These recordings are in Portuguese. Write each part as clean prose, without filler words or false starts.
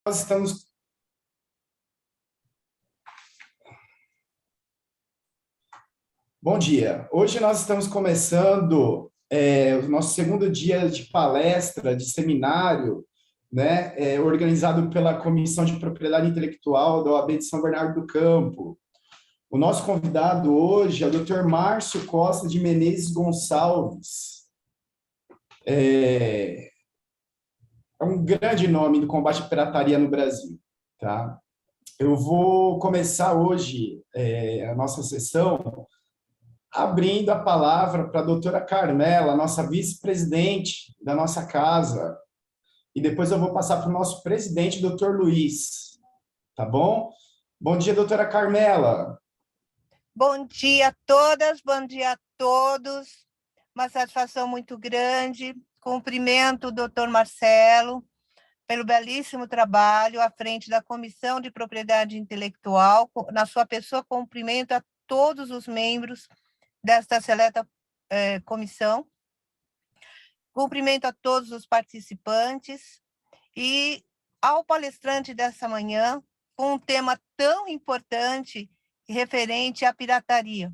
Nós estamos. Bom dia. Hoje nós estamos começando o nosso segundo dia de palestra, de seminário, né, organizado pela Comissão de Propriedade Intelectual da OAB de São Bernardo do Campo. O nosso convidado hoje é o Dr. Márcio Costa de Menezes Gonçalves. É um grande nome do combate à pirataria no Brasil, tá? Eu vou começar hoje a nossa sessão abrindo a palavra para a doutora Carmela, nossa vice-presidente da nossa casa, e depois eu vou passar para o nosso presidente, doutor Luiz, tá bom? Bom dia, doutora Carmela. Bom dia a todas, bom dia a todos. Uma satisfação muito grande. Cumprimento o doutor Marcelo pelo belíssimo trabalho à frente da Comissão de Propriedade Intelectual. Na sua pessoa, cumprimento a todos os membros desta seleta comissão. Cumprimento a todos os participantes e ao palestrante dessa manhã, com um tema tão importante referente à pirataria.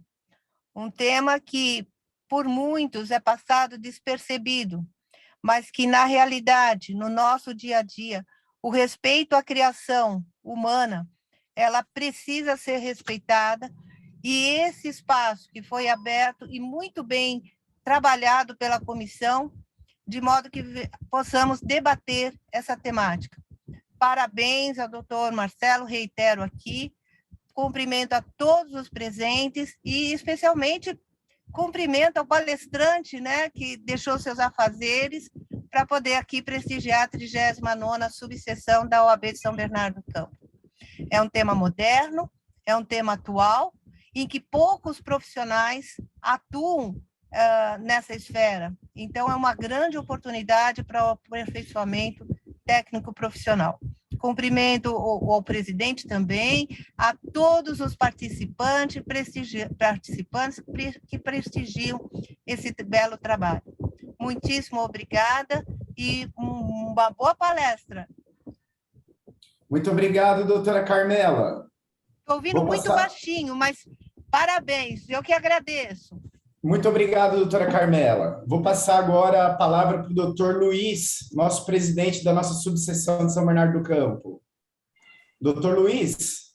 Um tema que, por muitos, é passado despercebido, mas que, na realidade, no nosso dia a dia, o respeito à criação humana, ela precisa ser respeitada, e esse espaço que foi aberto e muito bem trabalhado pela comissão, de modo que possamos debater essa temática. Parabéns ao doutor Marcelo, reitero aqui, cumprimento a todos os presentes e, especialmente, cumprimento ao palestrante, né, que deixou seus afazeres para poder aqui prestigiar a 39ª subseção da OAB de São Bernardo do Campo. É um tema moderno, é um tema atual, em que poucos profissionais atuam nessa esfera. Então, é uma grande oportunidade para o aperfeiçoamento técnico-profissional. Cumprimento ao presidente também, a todos os participantes que prestigiam esse belo trabalho. Muitíssimo obrigada e uma boa palestra. Muito obrigado, doutora Carmela. Estou ouvindo muito baixinho, mas parabéns, eu que agradeço. Muito obrigado, doutora Carmela. Vou passar agora a palavra para o doutor Luiz, nosso presidente da nossa subseção de São Bernardo do Campo. Doutor Luiz,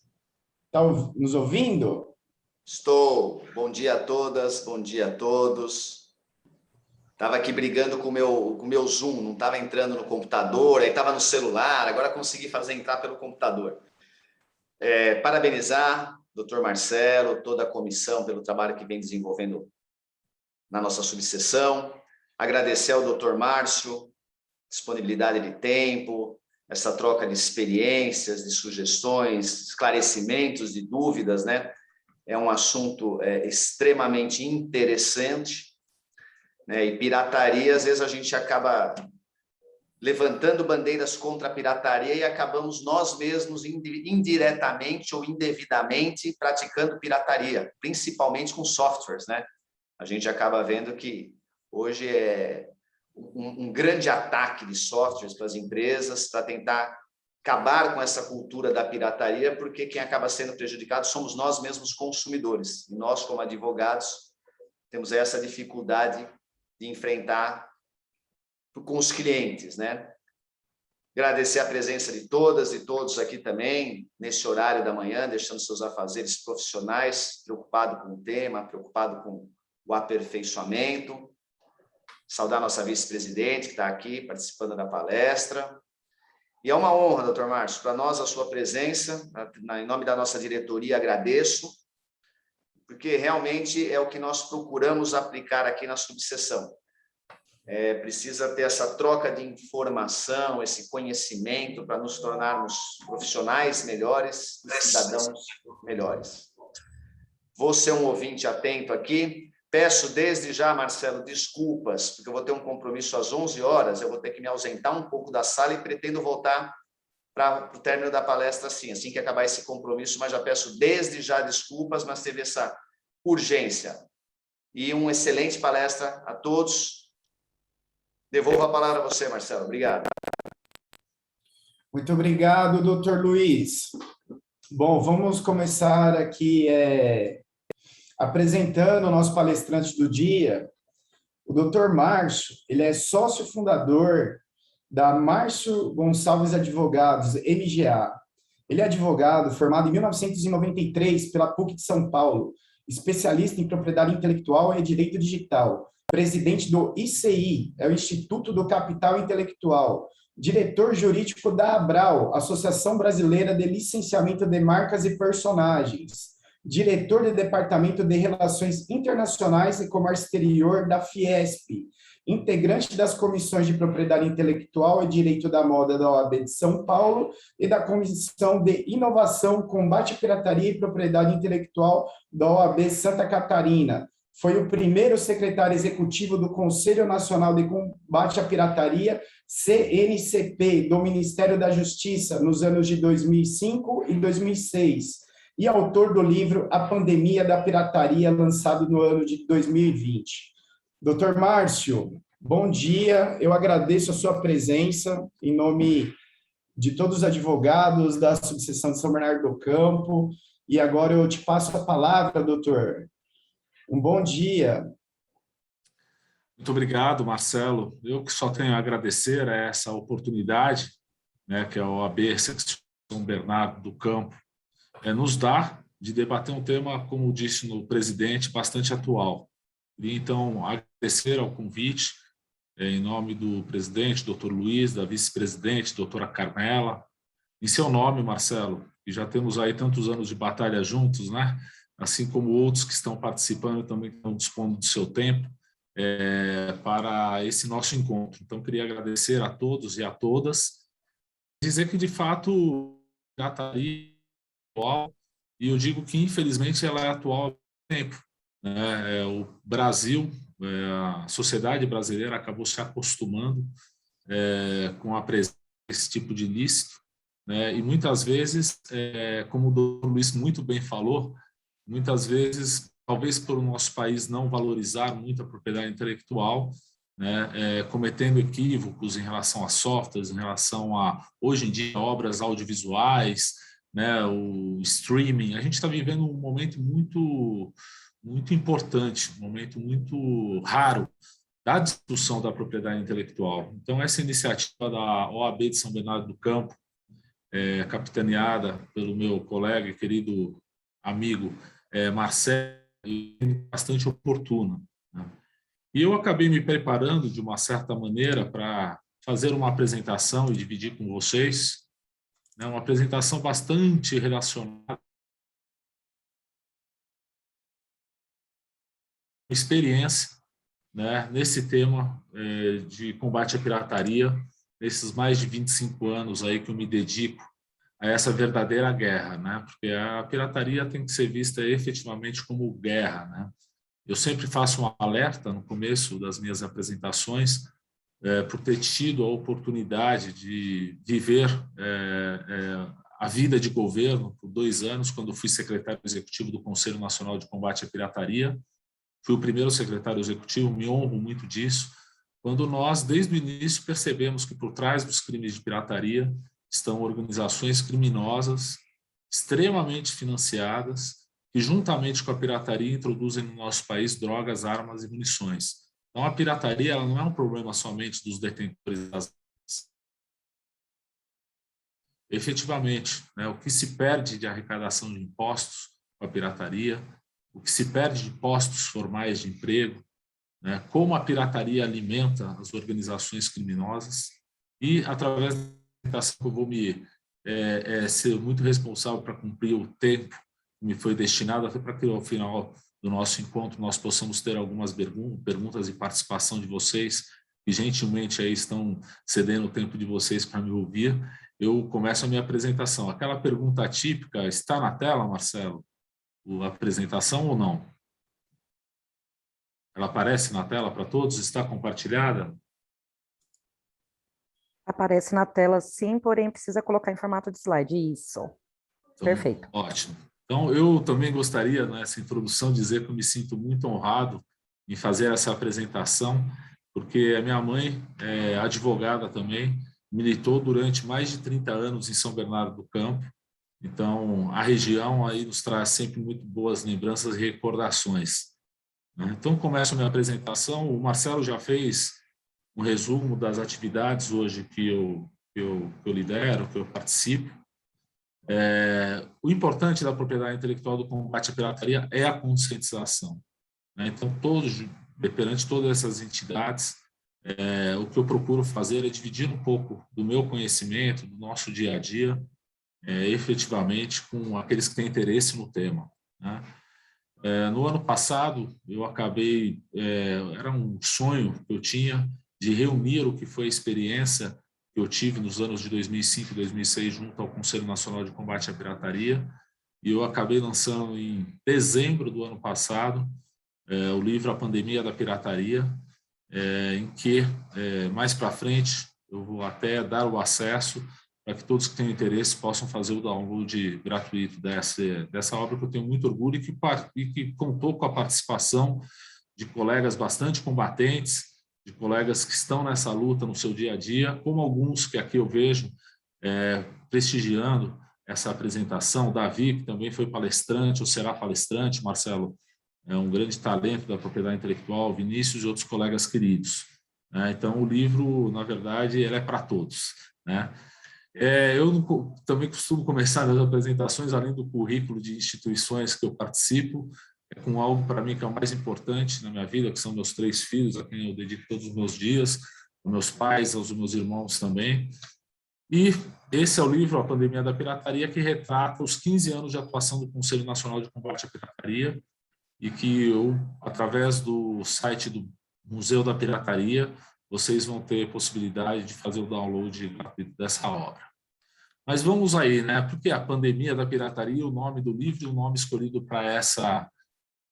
está nos ouvindo? Estou. Bom dia a todas, bom dia a todos. Estava aqui brigando com o meu Zoom, não estava entrando no computador, aí estava no celular, agora consegui fazer entrar pelo computador. Parabenizar o doutor Marcelo, toda a comissão pelo trabalho que vem desenvolvendo na nossa subseção, agradecer ao doutor Márcio, disponibilidade de tempo, essa troca de experiências, de sugestões, esclarecimentos de dúvidas, né? É um assunto extremamente interessante, né? E pirataria, às vezes a gente acaba levantando bandeiras contra a pirataria e acabamos nós mesmos indiretamente ou indevidamente praticando pirataria, principalmente com softwares, né? A gente acaba vendo que hoje é um grande ataque de softwares para as empresas para tentar acabar com essa cultura da pirataria, porque quem acaba sendo prejudicado somos nós mesmos consumidores. E nós, como advogados, temos essa dificuldade de enfrentar com os clientes, né? Agradecer a presença de todas e todos aqui também, nesse horário da manhã, deixando seus afazeres profissionais, preocupado com o tema, preocupado com o aperfeiçoamento. Saudar nossa vice-presidente, que está aqui participando da palestra. E é uma honra, doutor Márcio, para nós a sua presença. Em nome da nossa diretoria, agradeço, porque realmente é o que nós procuramos aplicar aqui na subseção. Precisa ter essa troca de informação, esse conhecimento para nos tornarmos profissionais melhores e cidadãos melhores. Vou ser um ouvinte atento aqui. Peço desde já, Marcelo, desculpas, porque eu vou ter um compromisso às 11 horas, eu vou ter que me ausentar um pouco da sala e pretendo voltar para o término da palestra assim que acabar esse compromisso, mas já peço desde já desculpas, mas teve essa urgência. E uma excelente palestra a todos. Devolvo a palavra a você, Marcelo. Obrigado. Muito obrigado, doutor Luiz. Bom, vamos começar aqui apresentando o nosso palestrante do dia. O doutor Márcio, ele é sócio fundador da Márcio Gonçalves Advogados, MGA. Ele é advogado formado em 1993 pela PUC de São Paulo, especialista em propriedade intelectual e direito digital, presidente do ICI, é o Instituto do Capital Intelectual, diretor jurídico da ABRAL, Associação Brasileira de Licenciamento de Marcas e Personagens, diretor do Departamento de Relações Internacionais e Comércio Exterior da Fiesp, integrante das comissões de Propriedade Intelectual e Direito da Moda da OAB de São Paulo e da Comissão de Inovação, Combate à Pirataria e Propriedade Intelectual da OAB Santa Catarina. Foi o primeiro secretário executivo do Conselho Nacional de Combate à Pirataria, CNCP, do Ministério da Justiça, nos anos de 2005 e 2006, e autor do livro A Pandemia da Pirataria, lançado no ano de 2020. Doutor Márcio, bom dia, eu agradeço a sua presença em nome de todos os advogados da subseção de São Bernardo do Campo, e agora eu te passo a palavra, doutor. Um bom dia. Muito obrigado, Marcelo. Eu que só tenho a agradecer a essa oportunidade, né, que a OAB São Bernardo do Campo nos dá de debater um tema, como disse no presidente, bastante atual. E então agradecer ao convite em nome do presidente, doutor Luiz, da vice-presidente, doutora Carmela, em seu nome, Marcelo, e já temos aí tantos anos de batalha juntos, né? Assim como outros que estão participando também estão dispondo do seu tempo para esse nosso encontro. Então, queria agradecer a todos e a todas, dizer que, de fato, já está aí atual, e eu digo que, infelizmente, ela é atual há tempo. Né? O Brasil, a sociedade brasileira acabou se acostumando com a presença desse tipo de ilícito, né? E muitas vezes, como o doutor Luiz muito bem falou, muitas vezes, talvez por o nosso país não valorizar muito a propriedade intelectual, né, cometendo equívocos em relação a softwares, em relação a, hoje em dia, obras audiovisuais, né, o streaming. A gente está vivendo um momento muito, muito importante, um momento muito raro da discussão da propriedade intelectual. Então, essa iniciativa da OAB de São Bernardo do Campo, capitaneada pelo meu colega e querido amigo Marcelo, bastante oportuna. Né? E eu acabei me preparando, de uma certa maneira, para fazer uma apresentação e dividir com vocês, né, uma apresentação bastante relacionada com experiência, né, nesse tema de combate à pirataria, nesses mais de 25 anos aí que eu me dedico a essa verdadeira guerra, né? Porque a pirataria tem que ser vista efetivamente como guerra, né? Eu sempre faço um alerta no começo das minhas apresentações, por ter tido a oportunidade de viver a vida de governo por 2 anos, quando fui secretário executivo do Conselho Nacional de Combate à Pirataria. Fui o primeiro secretário executivo, me honro muito disso, quando nós, desde o início, percebemos que por trás dos crimes de pirataria estão organizações criminosas, extremamente financiadas, que juntamente com a pirataria introduzem no nosso país drogas, armas e munições. Então, a pirataria ela não é um problema somente dos detentores das armas. Efetivamente, né, o que se perde de arrecadação de impostos com a pirataria, o que se perde de postos formais de emprego, né, como a pirataria alimenta as organizações criminosas, e através da que eu vou ser muito responsável para cumprir o tempo que me foi destinado, até para que ao final do nosso encontro nós possamos ter algumas perguntas e participação de vocês, que gentilmente aí estão cedendo o tempo de vocês para me ouvir. Eu começo a minha apresentação. Aquela pergunta típica está na tela, Marcelo? A apresentação ou não? Ela aparece na tela para todos? Está compartilhada? Aparece na tela, sim, porém precisa colocar em formato de slide. Isso. Então, perfeito. Ótimo. Então, eu também gostaria, nessa introdução, dizer que eu me sinto muito honrado em fazer essa apresentação, porque a minha mãe é advogada também, militou durante mais de 30 anos em São Bernardo do Campo. Então, a região aí nos traz sempre muito boas lembranças e recordações. Então, começo a minha apresentação. O Marcelo já fez um resumo das atividades hoje que eu lidero, que eu participo. O importante da propriedade intelectual do combate à pirataria é a conscientização. Então, perante todas essas entidades, o que eu procuro fazer é dividir um pouco do meu conhecimento, do nosso dia a dia, efetivamente com aqueles que têm interesse no tema. No ano passado, eu acabei, era um sonho que eu tinha de reunir o que foi a experiência que eu tive nos anos de 2005 e 2006 junto ao Conselho Nacional de Combate à Pirataria, e eu acabei lançando em dezembro do ano passado o livro A Pandemia da Pirataria, em que, mais para frente, eu vou até dar o acesso para que todos que tenham interesse possam fazer o download gratuito dessa obra, que eu tenho muito orgulho e que contou com a participação de colegas bastante combatentes, de colegas que estão nessa luta no seu dia a dia, como alguns que aqui eu vejo prestigiando essa apresentação. O Davi, que também foi palestrante, ou será palestrante, Marcelo, é um grande talento da propriedade intelectual, Vinícius e outros colegas queridos. Então, o livro, na verdade, ele é para todos. Eu também costumo começar as apresentações, além do currículo de instituições que eu participo, com algo para mim que é o mais importante na minha vida, que são meus 3 filhos, a quem eu dedico todos os meus dias, aos meus pais, aos meus irmãos também. E esse é o livro A Pandemia da Pirataria, que retrata os 15 anos de atuação do Conselho Nacional de Combate à Pirataria, e que eu, através do site do Museu da Pirataria, vocês vão ter possibilidade de fazer o download gratuito dessa obra. Mas vamos aí, Porque a Pandemia da Pirataria, o nome do livro e o nome escolhido para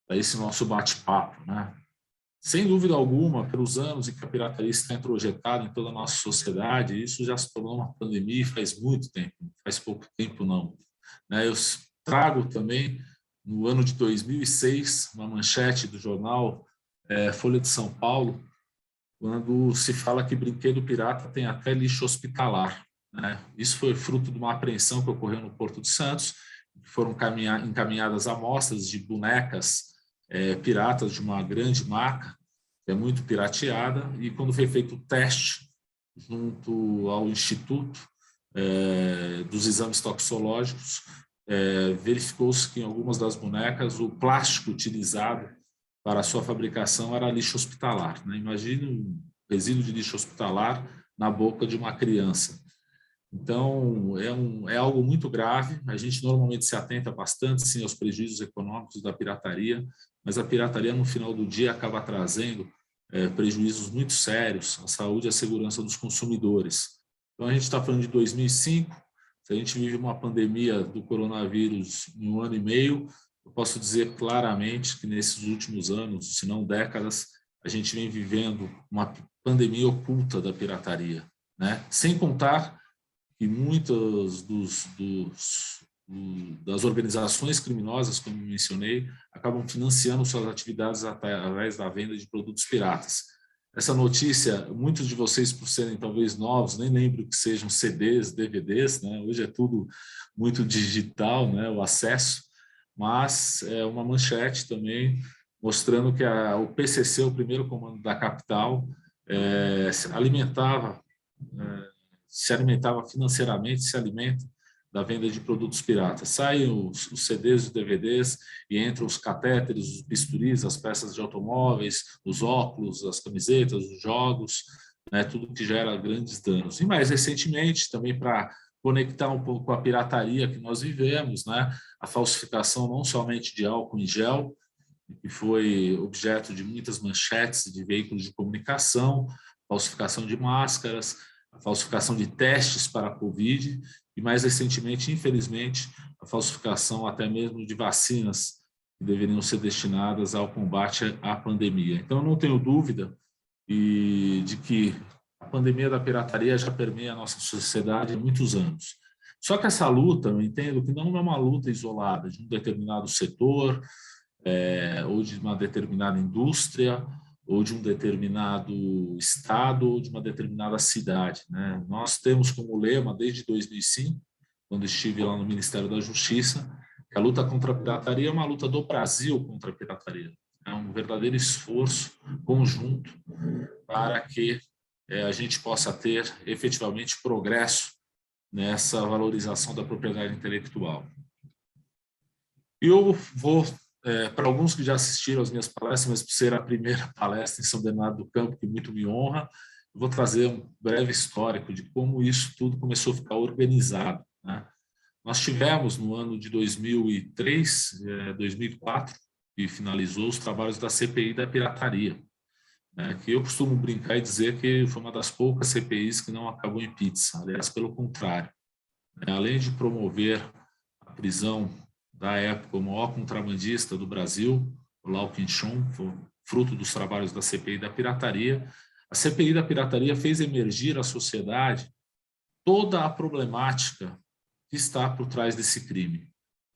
esse nosso bate-papo, Sem dúvida alguma, pelos anos em que a pirataria está introjetada em toda a nossa sociedade, isso já se tornou uma pandemia faz muito tempo, faz pouco tempo não. Eu trago também, no ano de 2006, uma manchete do jornal Folha de São Paulo, quando se fala que brinquedo pirata tem até lixo hospitalar. Isso foi fruto de uma apreensão que ocorreu no Porto de Santos, que foram encaminhadas amostras de bonecas piratas de uma grande marca, que é muito pirateada, e quando foi feito o teste junto ao Instituto dos Exames Toxicológicos, verificou-se que em algumas das bonecas o plástico utilizado para a sua fabricação era lixo hospitalar. Imagine um resíduo de lixo hospitalar na boca de uma criança. Então, é algo muito grave. A gente normalmente se atenta bastante, sim, aos prejuízos econômicos da pirataria, mas a pirataria, no final do dia, acaba trazendo prejuízos muito sérios à saúde e à segurança dos consumidores. Então, a gente está falando de 2005, se a gente vive uma pandemia do coronavírus em 1 ano e meio, eu posso dizer claramente que nesses últimos anos, se não décadas, a gente vem vivendo uma pandemia oculta da pirataria, Sem contar que muitas das organizações criminosas, como mencionei, acabam financiando suas atividades através da venda de produtos piratas. Essa notícia, muitos de vocês, por serem talvez novos, nem lembram que sejam CDs, DVDs, Hoje é tudo muito digital, o acesso, mas é uma manchete também mostrando que o PCC, o primeiro comando da capital, se alimentava financeiramente, se alimenta da venda de produtos piratas. Saem os CDs, os DVDs, e entram os catéteres, os bisturis, as peças de automóveis, os óculos, as camisetas, os jogos, tudo que gera grandes danos. E mais recentemente, também para conectar um pouco com a pirataria que nós vivemos, a falsificação não somente de álcool em gel, que foi objeto de muitas manchetes de veículos de comunicação, falsificação de máscaras, a falsificação de testes para a Covid e, mais recentemente, infelizmente, a falsificação até mesmo de vacinas que deveriam ser destinadas ao combate à pandemia. Então, eu não tenho dúvida de que a pandemia da pirataria já permeia a nossa sociedade há muitos anos. Só que essa luta, eu entendo que não é uma luta isolada de um determinado setor ou de uma determinada indústria ou de um determinado estado ou de uma determinada cidade, né? Nós temos como lema, desde 2005, quando estive lá no Ministério da Justiça, que a luta contra a pirataria é uma luta do Brasil contra a pirataria. É um verdadeiro esforço conjunto para que a gente possa ter efetivamente progresso nessa valorização da propriedade intelectual. E eu vou, para alguns que já assistiram às minhas palestras, mas por ser a primeira palestra em São Bernardo do Campo, que muito me honra, eu vou trazer um breve histórico de como isso tudo começou a ficar organizado, né? Nós tivemos, no ano de 2003, 2004, que finalizou os trabalhos da CPI da pirataria, né, que eu costumo brincar e dizer que foi uma das poucas CPIs que não acabou em pizza, aliás, pelo contrário. Além de promover a prisão da época, o maior contrabandista do Brasil, o Lau Quinchon, fruto dos trabalhos da CPI da pirataria, a CPI da pirataria fez emergir à sociedade toda a problemática que está por trás desse crime,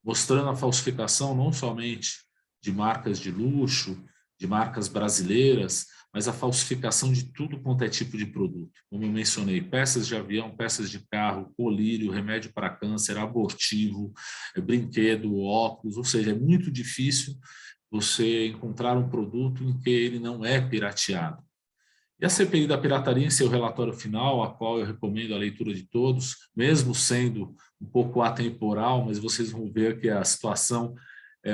mostrando a falsificação não somente de marcas de luxo, de marcas brasileiras, mas a falsificação de tudo quanto é tipo de produto. Como eu mencionei, peças de avião, peças de carro, colírio, remédio para câncer, abortivo, brinquedo, óculos, ou seja, é muito difícil você encontrar um produto em que ele não é pirateado. E a CPI da pirataria, em seu relatório final, a qual eu recomendo a leitura de todos, mesmo sendo um pouco atemporal, mas vocês vão ver que a situação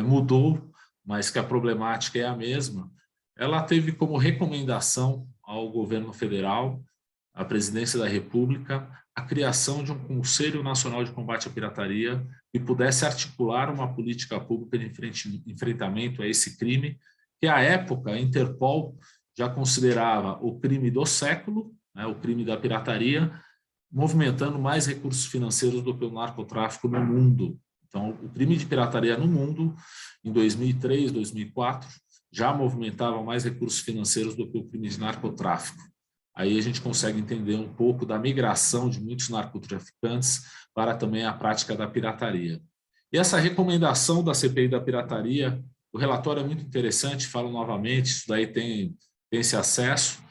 mudou, mas que a problemática é a mesma, ela teve como recomendação ao governo federal, à presidência da República, a criação de um Conselho Nacional de Combate à Pirataria que pudesse articular uma política pública de enfrentamento a esse crime, que à época a Interpol já considerava o crime do século, né, o crime da pirataria, movimentando mais recursos financeiros do que o narcotráfico no mundo. Então, o crime de pirataria no mundo, em 2003, 2004, já movimentava mais recursos financeiros do que o crime de narcotráfico. Aí a gente consegue entender um pouco da migração de muitos narcotraficantes para também a prática da pirataria. E essa recomendação da CPI da pirataria, o relatório é muito interessante, falo novamente, isso daí tem esse acesso,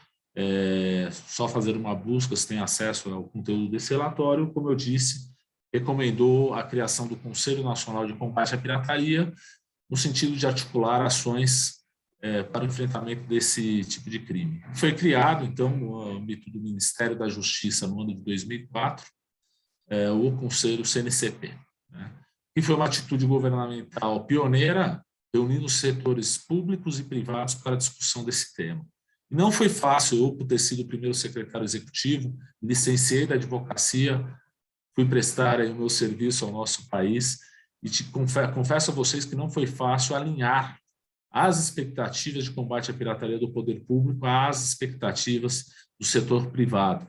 só fazer uma busca, se tem acesso ao conteúdo desse relatório. Como eu disse, recomendou a criação do Conselho Nacional de Combate à Pirataria, no sentido de articular ações para o enfrentamento desse tipo de crime. Foi criado, então, no âmbito do Ministério da Justiça, no ano de 2004, o Conselho CNCP, né, que foi uma atitude governamental pioneira, reunindo os setores públicos e privados para a discussão desse tema. E não foi fácil, eu, por ter sido o primeiro secretário executivo, licenciei da advocacia, fui prestar aí o meu serviço ao nosso país, e confesso a vocês que não foi fácil alinhar as expectativas de combate à pirataria do poder público às expectativas do setor privado.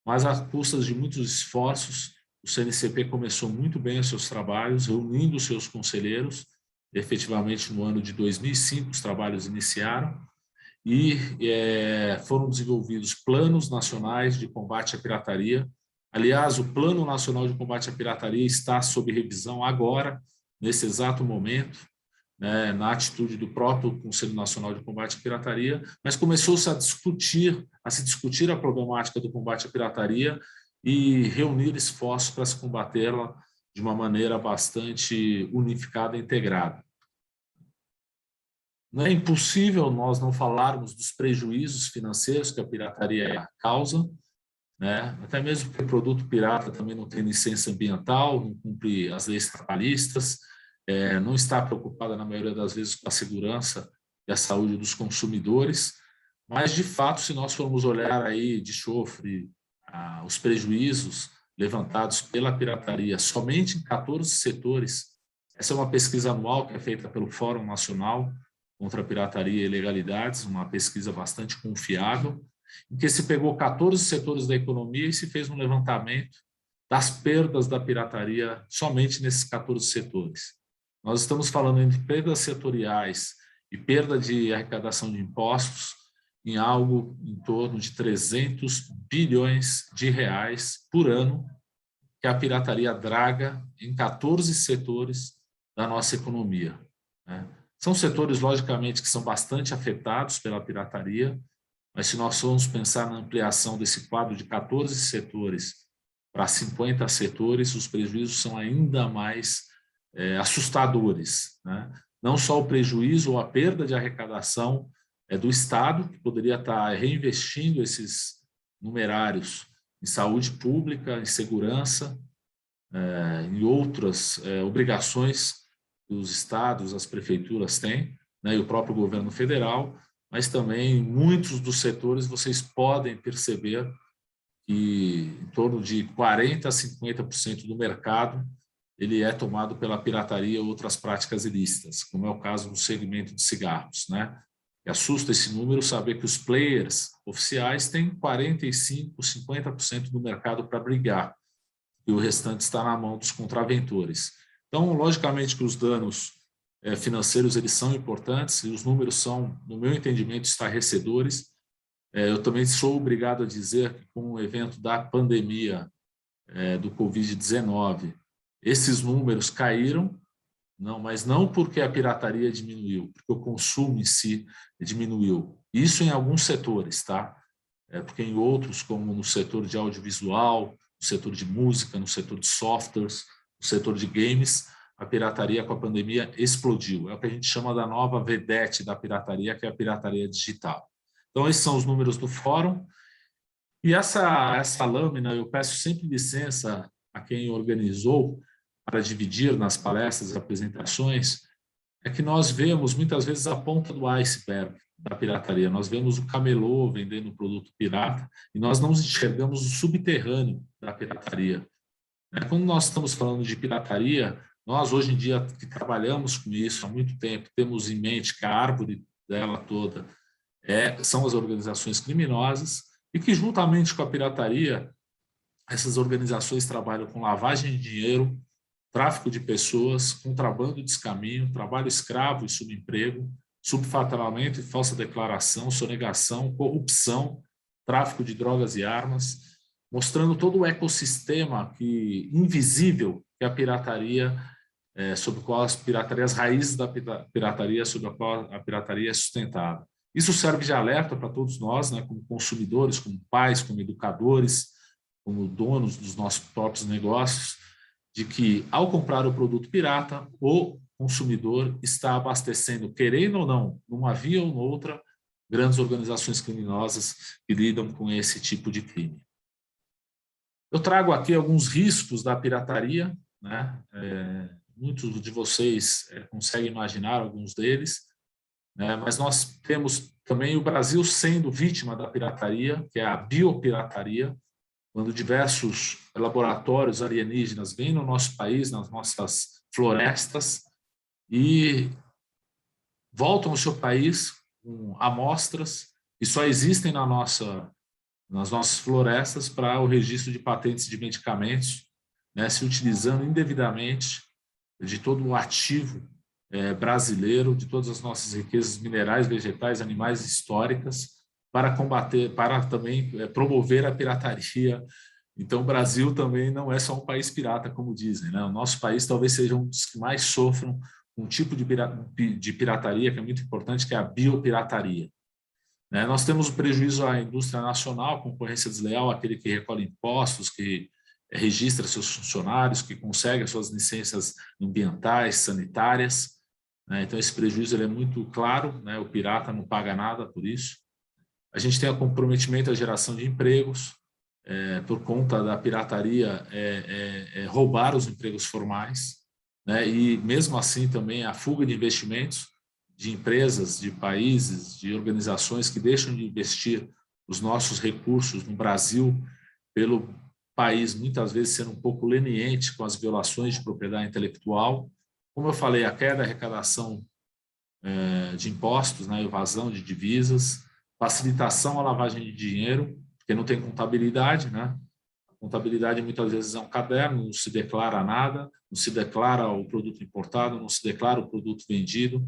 Mas, às custas de muitos esforços, o CNCP começou muito bem os seus trabalhos, reunindo os seus conselheiros. Efetivamente, no ano de 2005, os trabalhos iniciaram e foram desenvolvidos planos nacionais de combate à pirataria. Aliás, o Plano Nacional de Combate à Pirataria está sob revisão agora, nesse exato momento, né, na atitude do próprio Conselho Nacional de Combate à Pirataria, mas começou-se a se discutir a problemática do combate à pirataria e reunir esforços para se combatê-la de uma maneira bastante unificada e integrada. Não é impossível nós não falarmos dos prejuízos financeiros que a pirataria causa, né? Até mesmo porque o produto pirata também não tem licença ambiental, não cumpre as leis trabalhistas, não está preocupada, na maioria das vezes, com a segurança e a saúde dos consumidores, mas, de fato, se nós formos olhar aí de chofre os prejuízos levantados pela pirataria somente em 14 setores, essa é uma pesquisa anual que é feita pelo Fórum Nacional contra a Pirataria e Ilegalidades, uma pesquisa bastante confiável, em que se pegou 14 setores da economia e se fez um levantamento das perdas da pirataria somente nesses 14 setores. Nós estamos falando entre perdas setoriais e perda de arrecadação de impostos em algo em torno de 300 bilhões de reais por ano que a pirataria draga em 14 setores da nossa economia, né? São setores, logicamente, que são bastante afetados pela pirataria, mas se nós formos pensar na ampliação desse quadro de 14 setores para 50 setores, os prejuízos são ainda mais assustadores, né? Não só o prejuízo ou a perda de arrecadação do Estado, que poderia estar reinvestindo esses numerários em saúde pública, em segurança, em outras obrigações que os estados, as prefeituras têm, né, e o próprio governo federal, mas também muitos dos setores vocês podem perceber que em torno de 40% a 50% do mercado ele é tomado pela pirataria ou outras práticas ilícitas, como é o caso do segmento de cigarros, né? E assusta esse número saber que os players oficiais têm 45%, 50% do mercado para brigar, e o restante está na mão dos contraventores. Então, logicamente que os danos financeiros eles são importantes e os números são, no meu entendimento, estarrecedores. Eu também sou obrigado a dizer que com o evento da pandemia do Covid-19, esses números caíram, mas não porque a pirataria diminuiu, porque o consumo em si diminuiu. Isso em alguns setores, tá? Porque em outros, como no setor de audiovisual, no setor de música, no setor de softwares, no setor de games, a pirataria com a pandemia explodiu. É o que a gente chama da nova vedete da pirataria, que é a pirataria digital. Então, esses são os números do fórum. E essa lâmina, eu peço sempre licença a quem organizou para dividir nas palestras e apresentações, é que nós vemos muitas vezes a ponta do iceberg da pirataria. Nós vemos o camelô vendendo produto pirata e nós não enxergamos o subterrâneo da pirataria. Quando nós estamos falando de pirataria, nós hoje em dia que trabalhamos com isso há muito tempo, temos em mente que a árvore dela toda são as organizações criminosas e que juntamente com a pirataria, essas organizações trabalham com lavagem de dinheiro, tráfico de pessoas, contrabando e descaminho, trabalho escravo e subemprego, subfaturamento e falsa declaração, sonegação, corrupção, tráfico de drogas e armas, mostrando todo o ecossistema invisível que a pirataria, sobre o qual as raízes da pirataria, sobre a qual a pirataria é sustentada. Isso serve de alerta para todos nós, né, como consumidores, como pais, como educadores, como donos dos nossos próprios negócios, de que, ao comprar o produto pirata, o consumidor está abastecendo, querendo ou não, numa via ou noutra, grandes organizações criminosas que lidam com esse tipo de crime. Eu trago aqui alguns riscos da pirataria, né? Muitos de vocês conseguem imaginar alguns deles, né? Mas nós temos também o Brasil sendo vítima da pirataria, que é a biopirataria, quando diversos laboratórios alienígenas vêm no nosso país, nas nossas florestas, e voltam ao seu país com amostras que só existem nas nossas florestas para o registro de patentes de medicamentos, né, se utilizando indevidamente de todo o ativo brasileiro, de todas as nossas riquezas minerais, vegetais, animais históricas, para combater, para também promover a pirataria. Então, o Brasil também não é só um país pirata, como dizem, né? O nosso país talvez seja um dos que mais sofram um tipo de pirataria que é muito importante, que é a biopirataria. Nós temos um prejuízo à indústria nacional, concorrência desleal, aquele que recolhe impostos, que registra seus funcionários, que consegue as suas licenças ambientais, sanitárias. Então, esse prejuízo ele é muito claro, né? O pirata não paga nada por isso. A gente tem o comprometimento à geração de empregos, por conta da pirataria, roubar os empregos formais, né? E mesmo assim também a fuga de investimentos de empresas, de países, de organizações que deixam de investir os nossos recursos no Brasil, pelo país muitas vezes sendo um pouco leniente com as violações de propriedade intelectual. Como eu falei, a queda da arrecadação de impostos, né? Evasão de divisas, facilitação à lavagem de dinheiro, porque não tem contabilidade, né? A contabilidade muitas vezes é um caderno, não se declara nada, não se declara o produto importado, não se declara o produto vendido.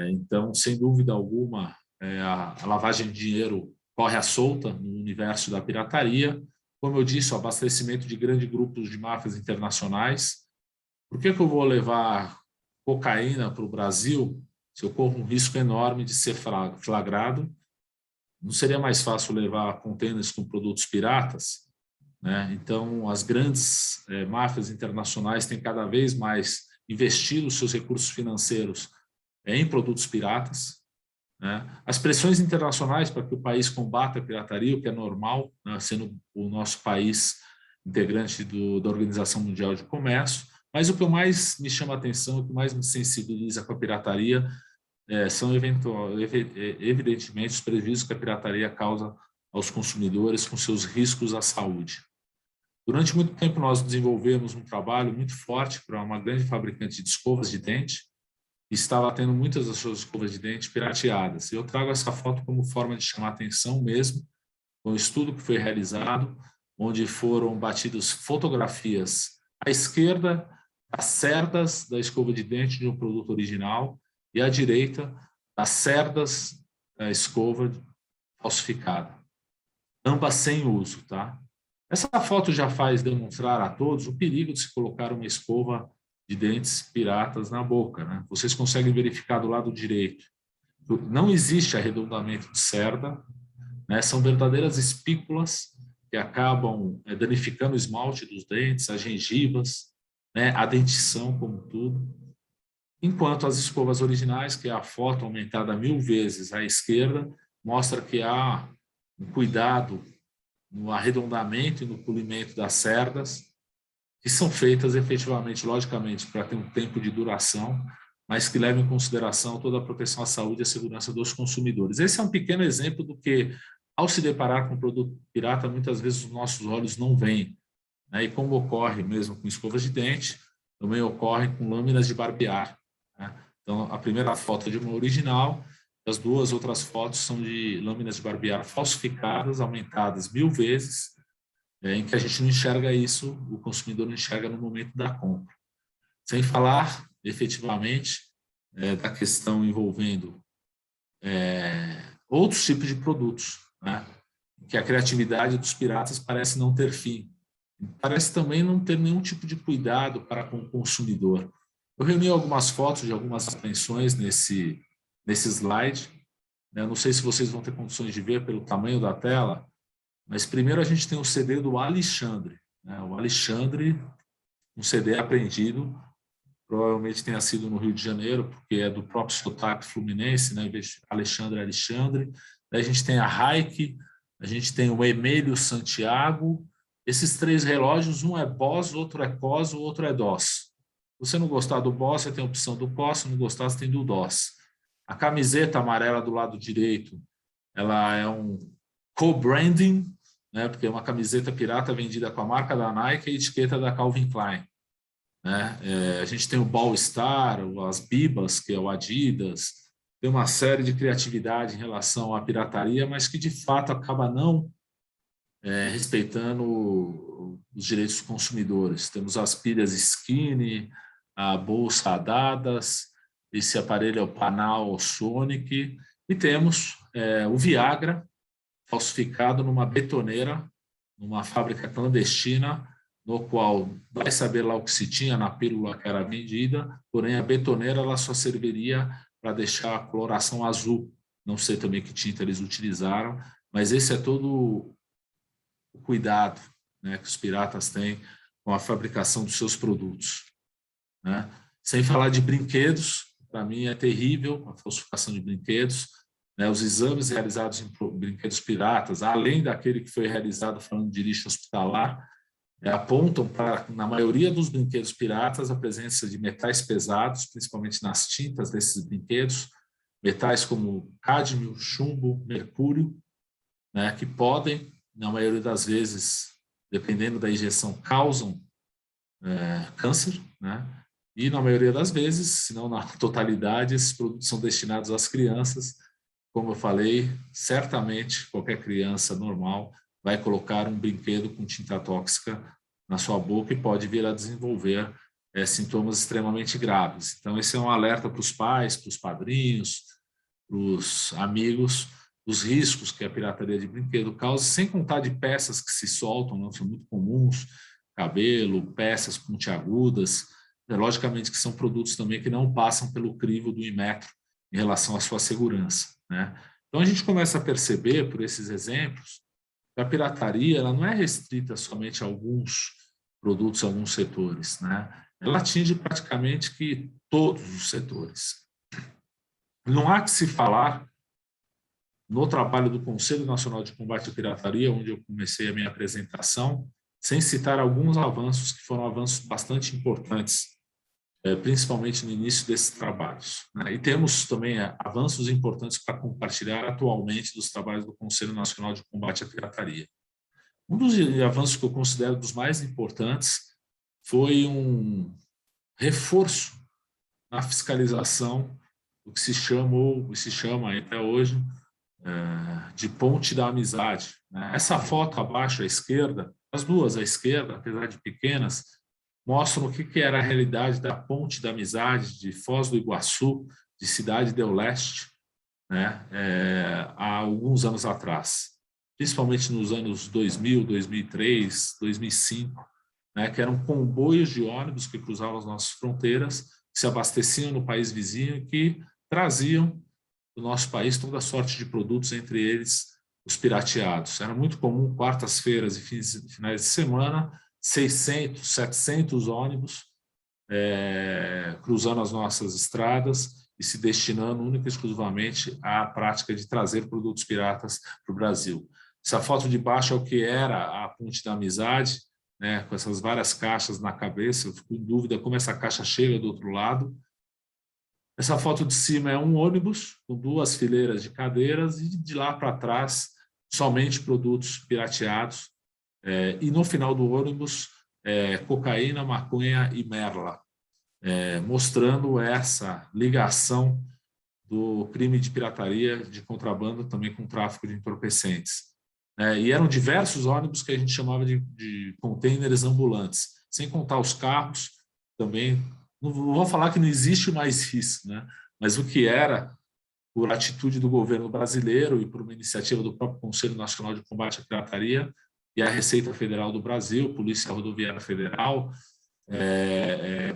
Então, sem dúvida alguma, a lavagem de dinheiro corre à solta no universo da pirataria. Como eu disse, o abastecimento de grandes grupos de máfias internacionais. Por que eu vou levar cocaína para o Brasil, se eu corro um risco enorme de ser flagrado, não seria mais fácil levar contêineres com produtos piratas, né? Então, as grandes máfias internacionais têm cada vez mais investido os seus recursos financeiros em produtos piratas, né? As pressões internacionais para que o país combata a pirataria, o que é normal, né, sendo o nosso país integrante da Organização Mundial de Comércio, mas o que mais me chama a atenção, o que mais me sensibiliza com a pirataria são evidentemente os prejuízos que a pirataria causa aos consumidores com seus riscos à saúde. Durante muito tempo nós desenvolvemos um trabalho muito forte para uma grande fabricante de escovas de dente, e estava tendo muitas das suas escovas de dente pirateadas. Eu trago essa foto como forma de chamar a atenção mesmo, um estudo que foi realizado, onde foram batidas fotografias à esquerda as cerdas da escova de dente de um produto original e à direita as cerdas da escova falsificada, ambas sem uso, tá? Essa foto já faz demonstrar a todos o perigo de se colocar uma escova de dentes piratas na boca, né? Vocês conseguem verificar do lado direito. Não existe arredondamento de cerda, né? São verdadeiras espículas que acabam danificando o esmalte dos dentes, as gengivas, né? A dentição como tudo. Enquanto as escovas originais, que é a foto aumentada 1000 vezes à esquerda, mostra que há um cuidado no arredondamento e no polimento das cerdas, que são feitas efetivamente, logicamente, para ter um tempo de duração, mas que levam em consideração toda a proteção à saúde e à segurança dos consumidores. Esse é um pequeno exemplo do que, ao se deparar com um produto pirata, muitas vezes os nossos olhos não veem, né? E como ocorre mesmo com escovas de dente, também ocorre com lâminas de barbear, né? Então, a primeira foto é de uma original, as duas outras fotos são de lâminas de barbear falsificadas, aumentadas 1000 vezes, em que a gente não enxerga isso, o consumidor não enxerga no momento da compra. Sem falar, efetivamente, da questão envolvendo outros tipos de produtos, né? Que a criatividade dos piratas parece não ter fim. Parece também não ter nenhum tipo de cuidado para com o consumidor. Eu reuni algumas fotos de algumas apreensões nesse slide. Eu não sei se vocês vão ter condições de ver pelo tamanho da tela, mas primeiro a gente tem o CD do Alexandre, né? O Alexandre, um CD apreendido, provavelmente tenha sido no Rio de Janeiro, porque é do próprio sotaque fluminense, né? Alexandre. Daí a gente tem a Raik, a gente tem o Emílio Santiago. Esses 3 relógios, um é Boss, outro é COS, o outro é DOS. Se você não gostar do Boss, você tem a opção do COS, se não gostar, você tem do DOS. A camiseta amarela do lado direito, ela é um co-branding, né? Porque é uma camiseta pirata vendida com a marca da Nike e a etiqueta da Calvin Klein, né? A gente tem o Ball Star, as Bibas, que é o Adidas, tem uma série de criatividade em relação à pirataria, mas que de fato acaba não respeitando os direitos dos consumidores. Temos as pilhas Skinny, a bolsa Adadas, esse aparelho é o Panasonic, e temos o Viagra, falsificado numa betoneira, numa fábrica clandestina, no qual vai saber lá o que se tinha na pílula que era vendida, porém a betoneira ela só serviria para deixar a coloração azul. Não sei também que tinta eles utilizaram, mas esse é todo o cuidado, né, que os piratas têm com a fabricação dos seus produtos, né? Sem falar de brinquedos, para mim é terrível a falsificação de brinquedos, né? Os exames realizados em brinquedos piratas, além daquele que foi realizado falando de lixo hospitalar, apontam para, na maioria dos brinquedos piratas, a presença de metais pesados, principalmente nas tintas desses brinquedos, metais como cádmio, chumbo, mercúrio, né, que podem, na maioria das vezes, dependendo da injeção, causam câncer, né? E na maioria das vezes, se não na totalidade, esses produtos são destinados às crianças. Como eu falei, certamente qualquer criança normal vai colocar um brinquedo com tinta tóxica na sua boca e pode vir a desenvolver sintomas extremamente graves. Então, esse é um alerta para os pais, para os padrinhos, para os amigos, dos riscos que a pirataria de brinquedo causa, sem contar de peças que se soltam, não são muito comuns, cabelo, peças pontiagudas, logicamente que são produtos também que não passam pelo crivo do Inmetro em relação à sua segurança, né? Então, a gente começa a perceber, por esses exemplos, que a pirataria ela não é restrita somente a alguns produtos, a alguns setores, né? Ela atinge praticamente que todos os setores. Não há que se falar, no trabalho do Conselho Nacional de Combate à Pirataria, onde eu comecei a minha apresentação, sem citar alguns avanços que foram avanços bastante importantes, principalmente no início desses trabalhos, né? E temos também avanços importantes para compartilhar atualmente dos trabalhos do Conselho Nacional de Combate à Pirataria. Um dos avanços que eu considero dos mais importantes foi um reforço na fiscalização do que se chamou e se chama até hoje de ponte da amizade, né? Essa foto abaixo à esquerda, as duas à esquerda, apesar de pequenas, mostram o que era a realidade da ponte da amizade de Foz do Iguaçu, de Cidade do Leste, né? Há alguns anos atrás, principalmente nos anos 2000, 2003, 2005, né? Que eram comboios de ônibus que cruzavam as nossas fronteiras, que se abasteciam no país vizinho e que traziam do nosso país toda a sorte de produtos, entre eles os pirateados. Era muito comum, quartas-feiras e finais de semana, 600, 700 ônibus cruzando as nossas estradas e se destinando única e exclusivamente à prática de trazer produtos piratas para o Brasil. Essa foto de baixo é o que era a Ponte da Amizade, né, com essas várias caixas na cabeça. Eu fico em dúvida como essa caixa chega do outro lado. Essa foto de cima é um ônibus com duas fileiras de cadeiras e de lá para trás somente produtos pirateados. E no final do ônibus, cocaína, maconha e merla, mostrando essa ligação do crime de pirataria, de contrabando, também com tráfico de entorpecentes. E eram diversos ônibus que a gente chamava de containers ambulantes, sem contar os carros também. Não vou falar que não existe mais isso, né? Mas o que era, por atitude do governo brasileiro e por uma iniciativa do próprio Conselho Nacional de Combate à Pirataria e a Receita Federal do Brasil, Polícia Rodoviária Federal,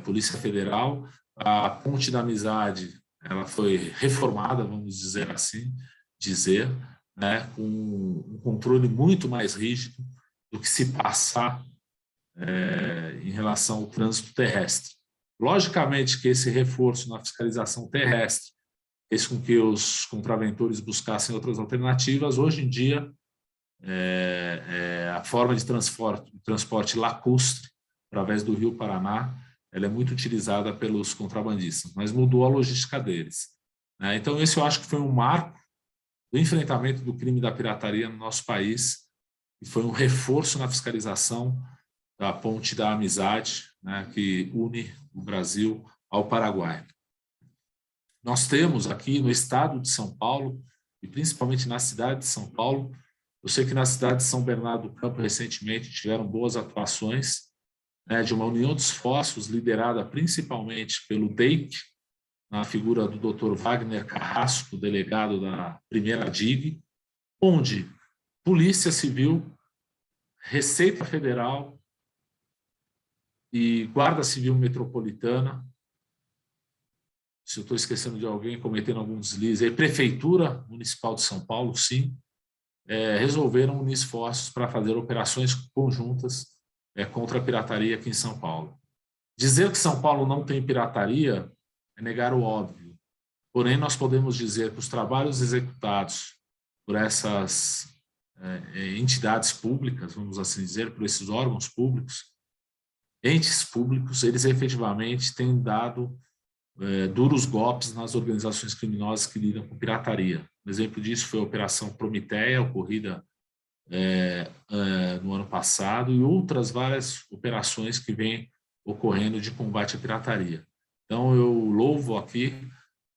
Polícia Federal, a Ponte da Amizade, ela foi reformada, vamos dizer assim, né, com um controle muito mais rígido do que se passar em relação ao trânsito terrestre. Logicamente que esse reforço na fiscalização terrestre fez com que os contraventores buscassem outras alternativas. Hoje em dia, a forma de transporte lacustre, através do Rio Paraná, ela é muito utilizada pelos contrabandistas, mas mudou a logística deles, né? Então, esse eu acho que foi um marco do enfrentamento do crime da pirataria no nosso país, e foi um reforço na fiscalização da Ponte da Amizade, né, que une o Brasil ao Paraguai. Nós temos aqui no estado de São Paulo, e principalmente na cidade de São Paulo, eu sei que na cidade de São Bernardo do Campo, recentemente, tiveram boas atuações, né, de uma união de esforços liderada principalmente pelo DEIC, na figura do Dr. Wagner Carrasco, delegado da primeira DIG, onde Polícia Civil, Receita Federal e Guarda Civil Metropolitana, se eu estou esquecendo de alguém, cometendo algum deslize, Prefeitura Municipal de São Paulo, sim, resolveram unir esforços para fazer operações conjuntas contra a pirataria aqui em São Paulo. Dizer que São Paulo não tem pirataria é negar o óbvio. Porém, nós podemos dizer que os trabalhos executados por essas entidades públicas, vamos assim dizer, por esses órgãos públicos, entes públicos, eles efetivamente têm dado duros golpes nas organizações criminosas que lidam com pirataria. Um exemplo disso foi a Operação Prometeia, ocorrida no ano passado, e outras várias operações que vêm ocorrendo de combate à pirataria. Então, eu louvo aqui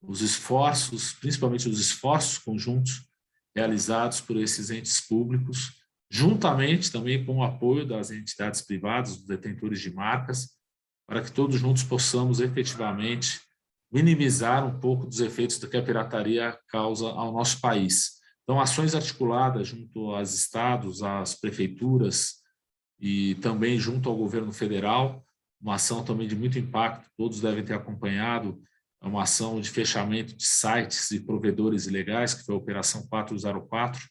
os esforços, principalmente os esforços conjuntos realizados por esses entes públicos, juntamente também com o apoio das entidades privadas, dos detentores de marcas, para que todos juntos possamos efetivamente minimizar um pouco dos efeitos que a pirataria causa ao nosso país. Então, ações articuladas junto aos estados, às prefeituras e também junto ao governo federal, uma ação também de muito impacto, todos devem ter acompanhado, é uma ação de fechamento de sites e provedores ilegais, que foi a Operação 404,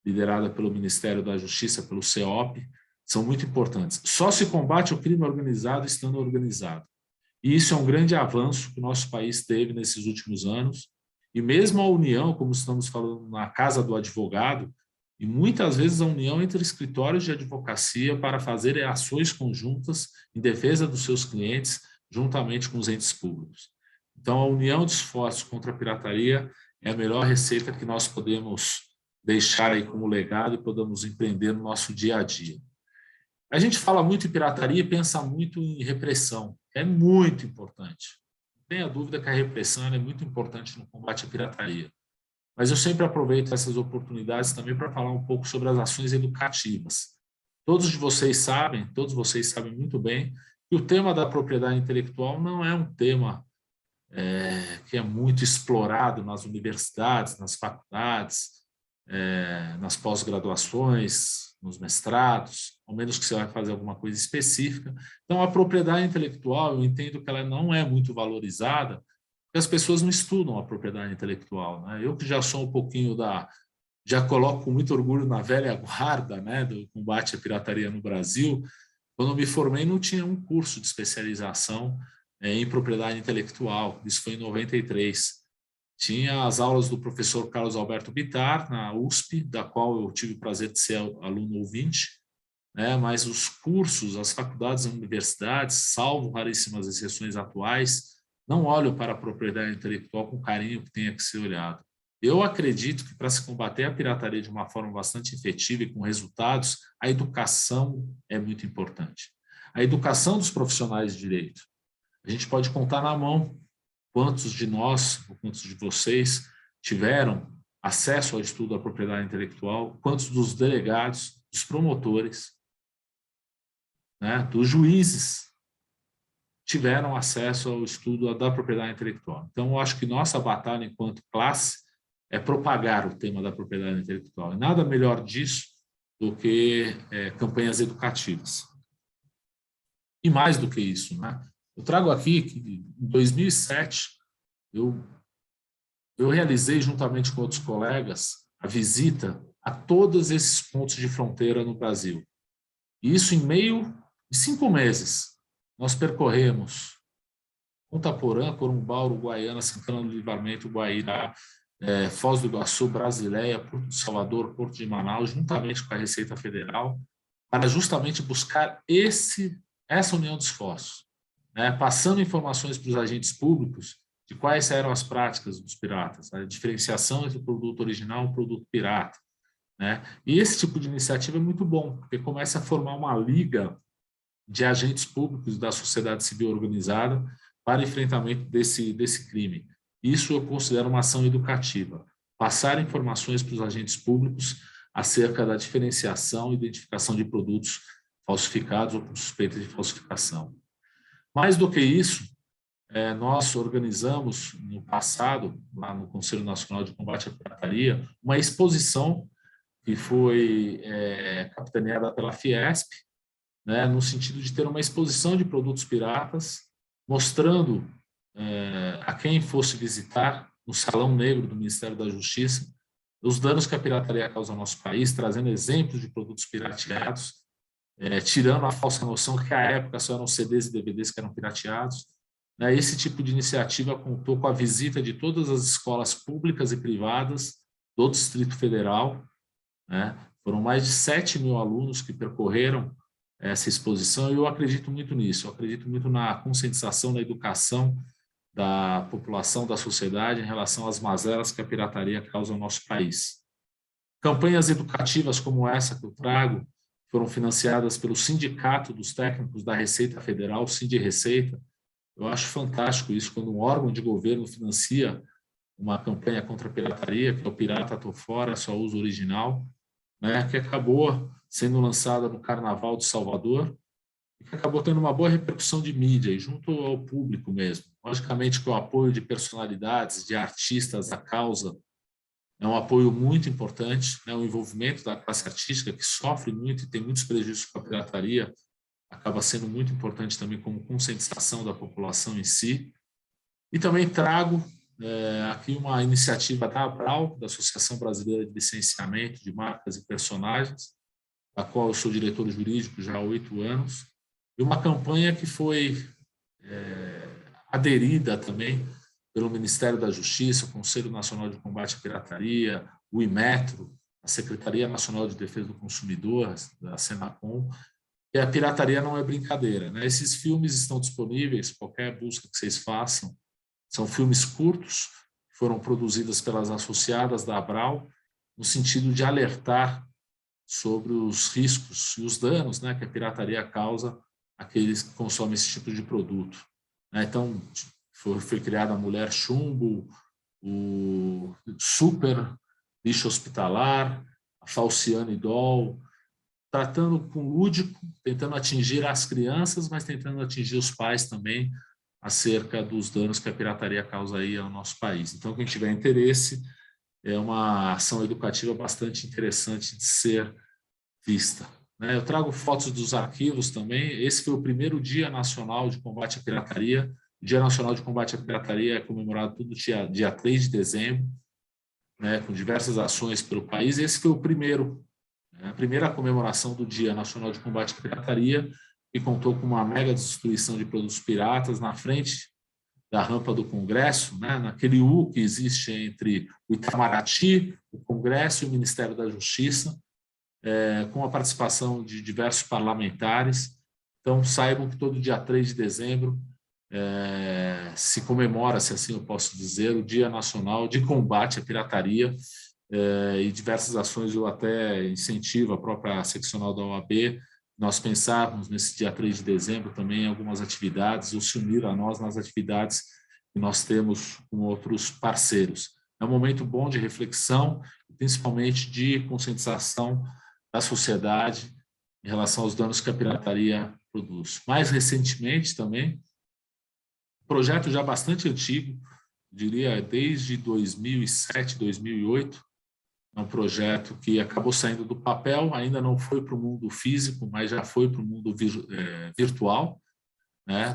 liderada pelo Ministério da Justiça, pelo CEOP, são muito importantes. Só se combate o crime organizado estando organizado. E isso é um grande avanço que o nosso país teve nesses últimos anos. E mesmo a união, como estamos falando na Casa do Advogado, e muitas vezes a união entre escritórios de advocacia para fazer ações conjuntas em defesa dos seus clientes, juntamente com os entes públicos. Então, a união de esforços contra a pirataria é a melhor receita que nós podemos deixar aí como legado e podemos empreender no nosso dia a dia. A gente fala muito em pirataria e pensa muito em repressão. É muito importante. Não tenha dúvida que a repressão é muito importante no combate à pirataria. Mas eu sempre aproveito essas oportunidades também para falar um pouco sobre as ações educativas. Todos vocês sabem muito bem, que o tema da propriedade intelectual não é um tema que é muito explorado nas universidades, nas faculdades, nas pós-graduações, nos mestrados, ao menos que você vai fazer alguma coisa específica. Então, a propriedade intelectual, eu entendo que ela não é muito valorizada, porque as pessoas não estudam a propriedade intelectual, né? Eu que já sou um pouquinho já coloco com muito orgulho na velha guarda, né, do combate à pirataria no Brasil. Quando me formei, não tinha um curso de especialização em propriedade intelectual, isso foi em 93. Tinha as aulas do professor Carlos Alberto Bittar, na USP, da qual eu tive o prazer de ser aluno ouvinte, né? Mas os cursos, as faculdades e universidades, salvo raríssimas exceções atuais, não olham para a propriedade intelectual com o carinho que tenha que ser olhado. Eu acredito que para se combater a pirataria de uma forma bastante efetiva e com resultados, a educação é muito importante. A educação dos profissionais de direito. A gente pode contar na mão quantos de nós, ou quantos de vocês tiveram acesso ao estudo da propriedade intelectual, quantos dos delegados, dos promotores, né, dos juízes tiveram acesso ao estudo da propriedade intelectual. Então, eu acho que nossa batalha enquanto classe é propagar o tema da propriedade intelectual. E nada melhor disso do que campanhas educativas. E mais do que isso, né? Eu trago aqui que em 2007 eu realizei juntamente com outros colegas a visita a todos esses pontos de fronteira no Brasil. E isso em meio de 5 meses. Nós percorremos Ponta Porã, Corumbá, Uruguaiana, Santana do Livramento, Guaíra, Foz do Iguaçu, Brasileia, Porto de Salvador, Porto de Manaus, juntamente com a Receita Federal, para justamente buscar essa união de esforços. Passando informações para os agentes públicos de quais eram as práticas dos piratas, a diferenciação entre o produto original e o produto pirata. E esse tipo de iniciativa é muito bom, porque começa a formar uma liga de agentes públicos da sociedade civil organizada para enfrentamento desse crime. Isso eu considero uma ação educativa, passar informações para os agentes públicos acerca da diferenciação e identificação de produtos falsificados ou com suspeita de falsificação. Mais do que isso, nós organizamos no passado, lá no Conselho Nacional de Combate à Pirataria, uma exposição que foi capitaneada pela Fiesp, no sentido de ter uma exposição de produtos piratas, mostrando a quem fosse visitar no Salão Negro do Ministério da Justiça os danos que a pirataria causa ao nosso país, trazendo exemplos de produtos pirateados, tirando a falsa noção que, à época, só eram CDs e DVDs que eram pirateados. Esse tipo de iniciativa contou com a visita de todas as escolas públicas e privadas do Distrito Federal. Foram mais de 7 mil alunos que percorreram essa exposição, e eu acredito muito nisso. Eu acredito muito na conscientização, na educação da população, da sociedade, em relação às mazelas que a pirataria causa ao nosso país. Campanhas educativas como essa que eu trago, foram financiadas pelo Sindicato dos Técnicos da Receita Federal, Sindirreceita. Eu acho fantástico isso, quando um órgão de governo financia uma campanha contra a pirataria, que é o Pirata Tô Fora, Só Uso Original, que acabou sendo lançada no Carnaval de Salvador, e que acabou tendo uma boa repercussão de mídia e junto ao público mesmo. Logicamente que o apoio de personalidades, de artistas à causa, é um apoio muito importante, o envolvimento da classe artística, que sofre muito e tem muitos prejuízos com a pirataria, acaba sendo muito importante também como conscientização da população em si. E também trago aqui uma iniciativa da ABRAL, da Associação Brasileira de Licenciamento de Marcas e Personagens, da qual eu sou diretor jurídico já há 8 anos, e uma campanha que foi aderida também pelo Ministério da Justiça, o Conselho Nacional de Combate à Pirataria, o Inmetro, a Secretaria Nacional de Defesa do Consumidor, da Senacom, e a pirataria não é brincadeira, né? Esses filmes estão disponíveis, qualquer busca que vocês façam, são filmes curtos, que foram produzidos pelas associadas da ABRAL, no sentido de alertar sobre os riscos e os danos, né, que a pirataria causa àqueles que consomem esse tipo de produto. Então, foi criada a Mulher Chumbo, o Super Lixo Hospitalar, a Falciane Doll, tratando com lúdico, tentando atingir as crianças, mas tentando atingir os pais também, acerca dos danos que a pirataria causa aí ao nosso país. Então, quem tiver interesse, é uma ação educativa bastante interessante de ser vista. Eu trago fotos dos arquivos também. Esse foi o primeiro Dia Nacional de Combate à Pirataria. O Dia Nacional de Combate à Pirataria é comemorado todo dia 3 de dezembro, com diversas ações pelo país. Esse foi o primeiro, a primeira comemoração do Dia Nacional de Combate à Pirataria, que contou com uma mega destruição de produtos piratas na frente da rampa do Congresso, naquele U que existe entre o Itamaraty, o Congresso e o Ministério da Justiça, com a participação de diversos parlamentares. Então, saibam que todo dia 3 de dezembro se comemora, se assim eu posso dizer, o Dia Nacional de Combate à Pirataria, e diversas ações eu até incentivo a própria seccional da OAB, nós pensarmos nesse dia 3 de dezembro também em algumas atividades, ou se unir a nós nas atividades que nós temos com outros parceiros. É um momento bom de reflexão, principalmente de conscientização da sociedade em relação aos danos que a pirataria produz. Mais recentemente também, um projeto já bastante antigo, diria desde 2007, 2008, é um projeto que acabou saindo do papel, ainda não foi para o mundo físico, mas já foi para o mundo virtual.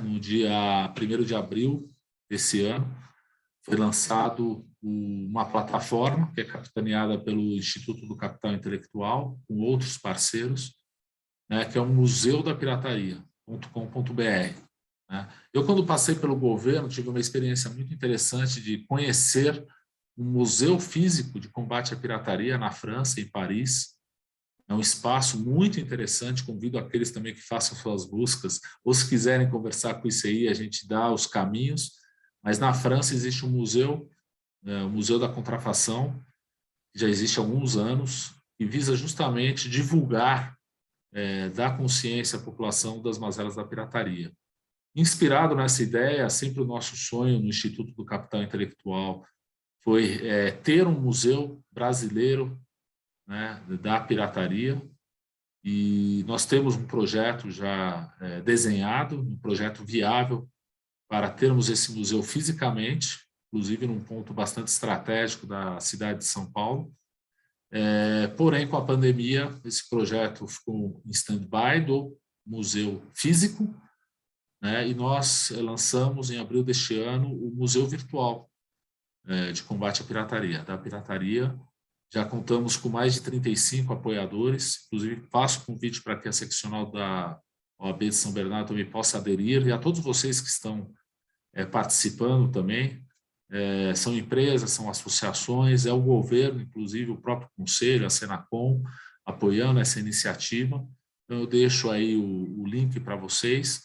No dia 1º de abril desse ano, foi lançado uma plataforma que é capitaneada pelo Instituto do Capital Intelectual, com outros parceiros, que é o Museu da Pirataria.com.br. Eu, quando passei pelo governo, tive uma experiência muito interessante de conhecer um museu físico de combate à pirataria na França, em Paris. É um espaço muito interessante, convido aqueles também que façam suas buscas, ou se quiserem conversar com o ICI, a gente dá os caminhos, mas na França existe um museu, o Museu da Contrafação, que já existe há alguns anos, e visa justamente divulgar, dar consciência à população das mazelas da pirataria. Inspirado nessa ideia, sempre o nosso sonho no Instituto do Capital Intelectual foi ter um museu brasileiro, da pirataria, e nós temos um projeto já desenhado, um projeto viável para termos esse museu fisicamente, inclusive num ponto bastante estratégico da cidade de São Paulo. Porém, com a pandemia, esse projeto ficou em stand-by do museu físico, e nós lançamos em abril deste ano o Museu Virtual de Combate à Pirataria, da pirataria. Já contamos com mais de 35 apoiadores, inclusive faço convite para que a seccional da OAB de São Bernardo também possa aderir, e a todos vocês que estão participando também, são empresas, são associações, é o governo, inclusive o próprio Conselho, a Senacom, apoiando essa iniciativa. Então, eu deixo aí o link para vocês.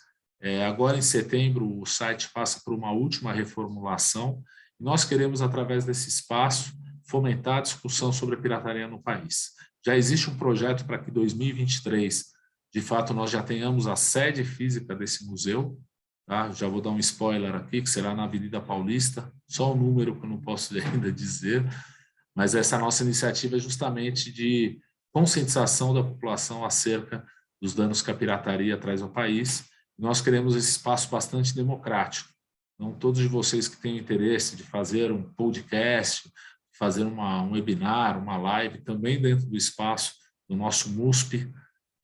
Agora, em setembro, o site passa por uma última reformulação, e nós queremos, através desse espaço, fomentar a discussão sobre a pirataria no país. Já existe um projeto para que em 2023, de fato, nós já tenhamos a sede física desse museu. Já vou dar um spoiler aqui, que será na Avenida Paulista, só o número que eu não posso ainda dizer, mas essa nossa iniciativa é justamente de conscientização da população acerca dos danos que a pirataria traz ao país. Nós queremos esse espaço bastante democrático. Então, todos de vocês que têm interesse de fazer um podcast, fazer um webinar, uma live, também dentro do espaço do nosso MUSP,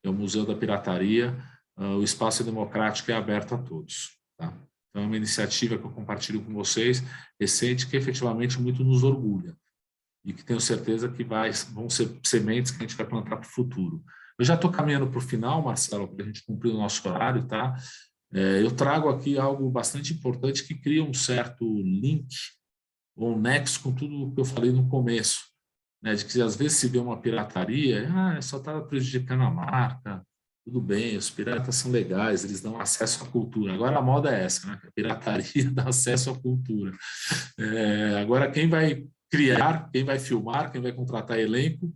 que é o Museu da Pirataria, o espaço democrático é aberto a todos. Tá? Então, é uma iniciativa que eu compartilho com vocês, recente, que efetivamente muito nos orgulha e que tenho certeza que vão ser sementes que a gente vai plantar para o futuro. Eu já estou caminhando para o final, Marcelo, para a gente cumprir o nosso horário, tá? Eu trago aqui algo bastante importante que cria um certo link ou um nexo com tudo o que eu falei no começo, né? De que às vezes se vê uma pirataria, só está prejudicando a marca, tudo bem, os piratas são legais, eles dão acesso à cultura. Agora a moda é essa, né? A pirataria dá acesso à cultura. Agora quem vai criar, quem vai filmar, quem vai contratar elenco,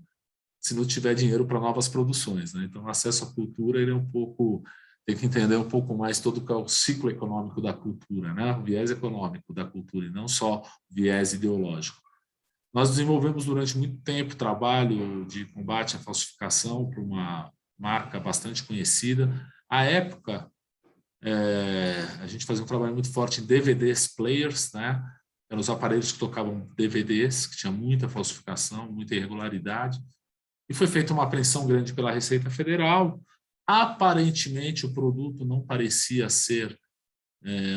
se não tiver dinheiro para novas produções, né? Então, o acesso à cultura, ele é um pouco, tem que entender um pouco mais todo o ciclo econômico da cultura, né? O viés econômico da cultura, e não só o viés ideológico. Nós desenvolvemos durante muito tempo trabalho de combate à falsificação para uma marca bastante conhecida. À época, a gente fazia um trabalho muito forte em DVDs players, né? Eram os aparelhos que tocavam DVDs, que tinha muita falsificação, muita irregularidade. E foi feita uma apreensão grande pela Receita Federal. Aparentemente, o produto não parecia ser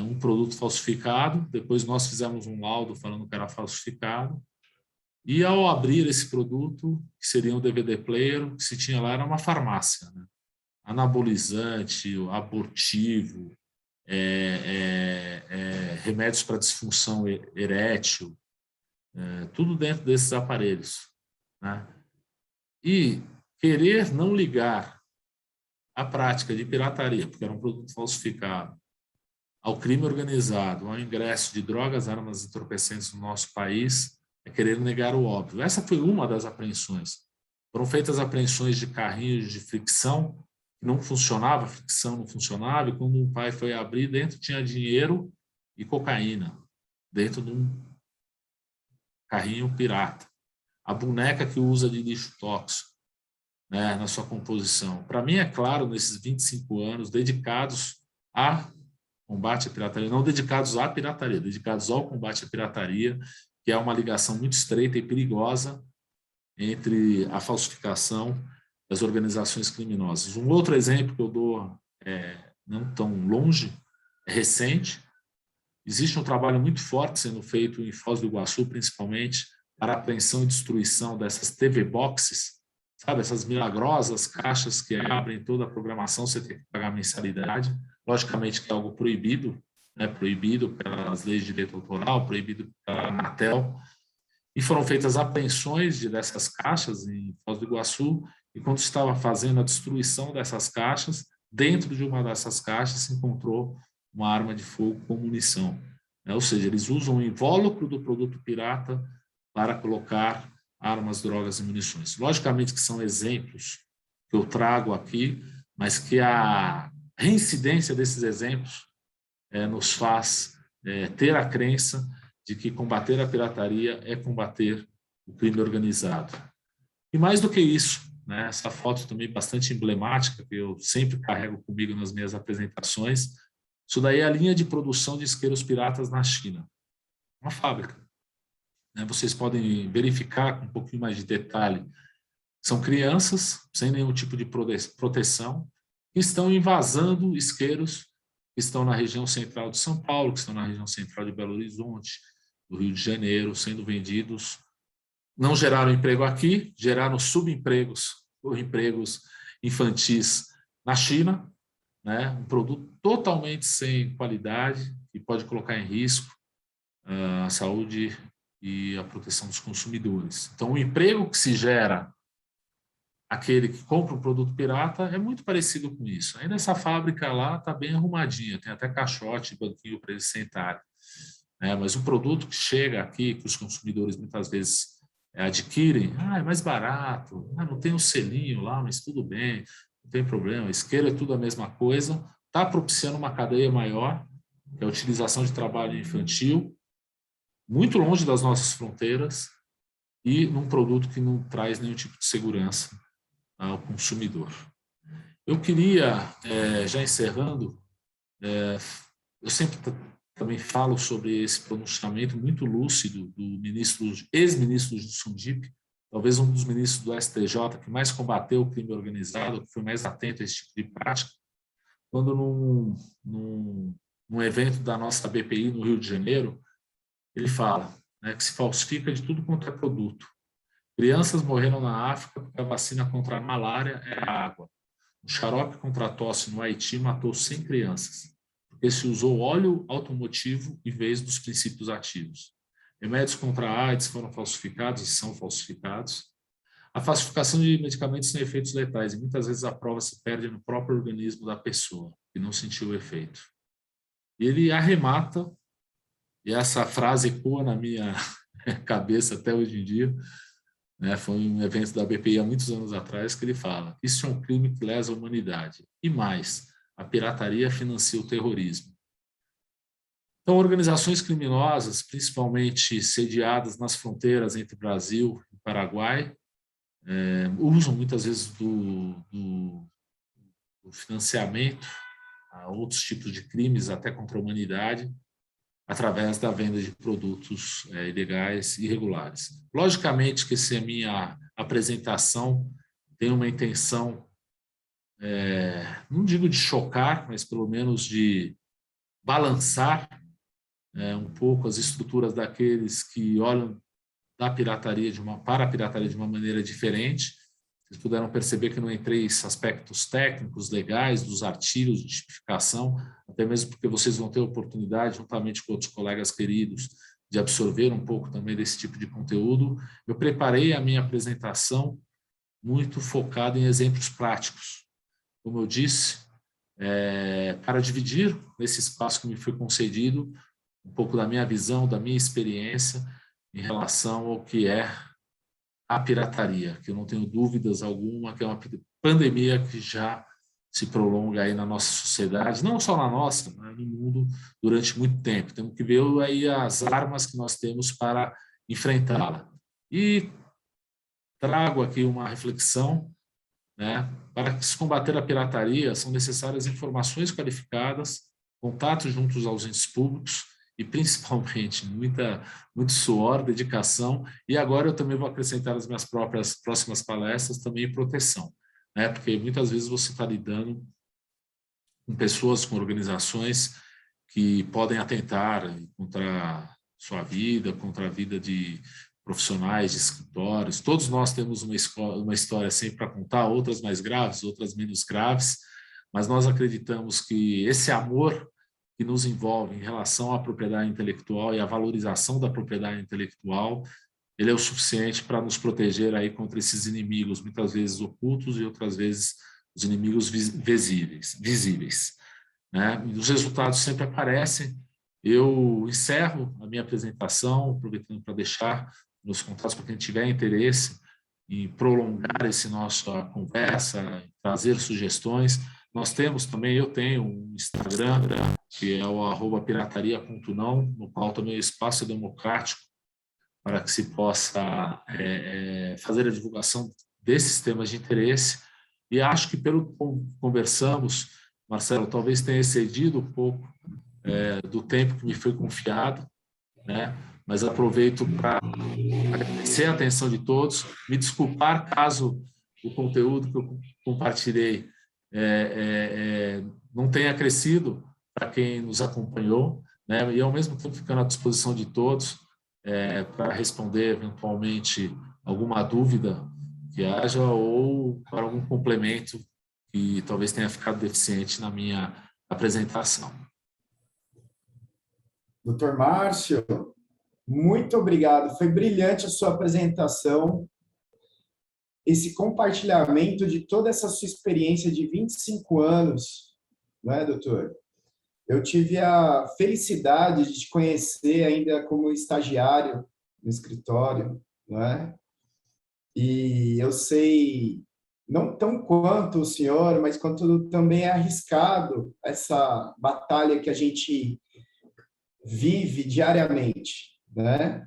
um produto falsificado. Depois nós fizemos um laudo falando que era falsificado. E ao abrir esse produto, que seria um DVD player, o que se tinha lá era uma farmácia, né? Anabolizante, abortivo, remédios para disfunção erétil, tudo dentro desses aparelhos, né? E querer não ligar a prática de pirataria, porque era um produto falsificado, ao crime organizado, ao ingresso de drogas, armas e entorpecentes no nosso país, é querer negar o óbvio. Essa foi uma das apreensões. Foram feitas apreensões de carrinhos de fricção, que não funcionava, a fricção não funcionava, e quando um pai foi abrir, dentro tinha dinheiro e cocaína, dentro de um carrinho pirata. A boneca que usa de lixo tóxico, né, na sua composição. Para mim, é claro, nesses 25 anos dedicados a combate à pirataria, não dedicados à pirataria, dedicados ao combate à pirataria, que é uma ligação muito estreita e perigosa entre a falsificação das organizações criminosas. Um outro exemplo que eu dou, não tão longe, é recente. Existe um trabalho muito forte sendo feito em Foz do Iguaçu, principalmente, para a apreensão e destruição dessas TV Boxes, sabe, essas milagrosas caixas que abrem toda a programação, você tem que pagar mensalidade. Logicamente que é algo proibido, né, proibido pelas leis de direito autoral, proibido pela Anatel. E foram feitas apreensões dessas caixas em Foz do Iguaçu, e quando estava fazendo a destruição dessas caixas, dentro de uma dessas caixas se encontrou uma arma de fogo com munição. Ou seja, eles usam o invólucro do produto pirata para colocar armas, drogas e munições. Logicamente que são exemplos que eu trago aqui, mas que a reincidência desses exemplos nos faz ter a crença de que combater a pirataria é combater o crime organizado. E mais do que isso, né, essa foto também bastante emblemática, que eu sempre carrego comigo nas minhas apresentações, isso daí é a linha de produção de isqueiros piratas na China. Uma fábrica. Vocês podem verificar com um pouquinho mais de detalhe. São crianças, sem nenhum tipo de proteção, que estão invasando isqueiros que estão na região central de São Paulo, que estão na região central de Belo Horizonte, do Rio de Janeiro, sendo vendidos. Não geraram emprego aqui, geraram subempregos ou empregos infantis na China, né? Um produto totalmente sem qualidade, que pode colocar em risco a saúde e a proteção dos consumidores. Então, o emprego que se gera aquele que compra um produto pirata é muito parecido com isso. Ainda essa fábrica lá está bem arrumadinha, tem até caixote, banquinho para eles sentarem. Mas o produto que chega aqui, que os consumidores muitas vezes adquirem, é mais barato, não tem um selinho lá, mas tudo bem, não tem problema, isqueiro é tudo a mesma coisa, está propiciando uma cadeia maior, que é a utilização de trabalho infantil, muito longe das nossas fronteiras, e num produto que não traz nenhum tipo de segurança ao consumidor. Eu queria, já encerrando, eu sempre também falo sobre esse pronunciamento muito lúcido do ex-ministro de Sundip, talvez um dos ministros do STJ que mais combateu o crime organizado, que foi mais atento a esse tipo de prática, quando num evento da nossa BPI no Rio de Janeiro, ele fala, né, que se falsifica de tudo quanto é produto. Crianças morreram na África porque a vacina contra a malária é a água. O xarope contra a tosse no Haiti matou 100 crianças, porque se usou óleo automotivo em vez dos princípios ativos. Remédios contra a AIDS foram falsificados e são falsificados. A falsificação de medicamentos tem efeitos letais e muitas vezes a prova se perde no próprio organismo da pessoa, que não sentiu o efeito. E ele arremata, e essa frase ecoa na minha cabeça até hoje em dia, né? Foi um evento da BPI há muitos anos atrás que ele fala: isso é um crime que lesa a humanidade. E mais, a pirataria financia o terrorismo. Então, organizações criminosas, principalmente sediadas nas fronteiras entre Brasil e Paraguai, usam muitas vezes do financiamento a outros tipos de crimes, até contra a humanidade, através da venda de produtos ilegais e irregulares. Logicamente que se a minha apresentação tem uma intenção, não digo de chocar, mas pelo menos de balançar um pouco as estruturas daqueles que olham da pirataria para a pirataria de uma maneira diferente. Vocês puderam perceber que não entrei em aspectos técnicos, legais, dos artigos de tipificação, até mesmo porque vocês vão ter a oportunidade, juntamente com outros colegas queridos, de absorver um pouco também desse tipo de conteúdo. Eu preparei a minha apresentação muito focada em exemplos práticos. Como eu disse, para dividir nesse espaço que me foi concedido, um pouco da minha visão, da minha experiência em relação ao que é a pirataria, que eu não tenho dúvidas alguma que é uma pandemia que já se prolonga aí na nossa sociedade, não só na nossa, mas no mundo durante muito tempo. Temos que ver aí as armas que nós temos para enfrentá-la. E trago aqui uma reflexão, né? Para se combater a pirataria, são necessárias informações qualificadas, contatos juntos aos entes públicos, e principalmente muito suor, dedicação, e agora eu também vou acrescentar nas minhas próximas palestras também proteção, né? Porque muitas vezes você está lidando com pessoas, com organizações que podem atentar contra a sua vida, contra a vida de profissionais, de escritórios. Todos nós temos uma história sempre para contar, outras mais graves, outras menos graves, mas nós acreditamos que esse amor que nos envolve em relação à propriedade intelectual e à valorização da propriedade intelectual, ele é o suficiente para nos proteger aí contra esses inimigos, muitas vezes ocultos e outras vezes os inimigos visíveis, né? E os resultados sempre aparecem. Eu encerro a minha apresentação, aproveitando para deixar meus contatos para quem tiver interesse em prolongar essa nossa conversa, trazer sugestões. Nós temos também, eu tenho um Instagram, que é o @pirataria.não, no qual também o espaço é democrático para que se possa fazer a divulgação desses temas de interesse. E acho que, pelo que conversamos, Marcelo, talvez tenha excedido um pouco do tempo que me foi confiado, né? Mas aproveito para agradecer a atenção de todos, me desculpar caso o conteúdo que eu compartilhei não tenha crescido para quem nos acompanhou, né? E ao mesmo tempo ficando à disposição de todos para responder eventualmente alguma dúvida que haja ou para algum complemento que talvez tenha ficado deficiente na minha apresentação. Doutor Márcio, muito obrigado. Foi brilhante a sua apresentação, esse compartilhamento de toda essa sua experiência de 25 anos, não é, doutor? Eu tive a felicidade de te conhecer ainda como estagiário no escritório, não é? E eu sei, não tão quanto o senhor, mas quanto também é arriscado essa batalha que a gente vive diariamente, né?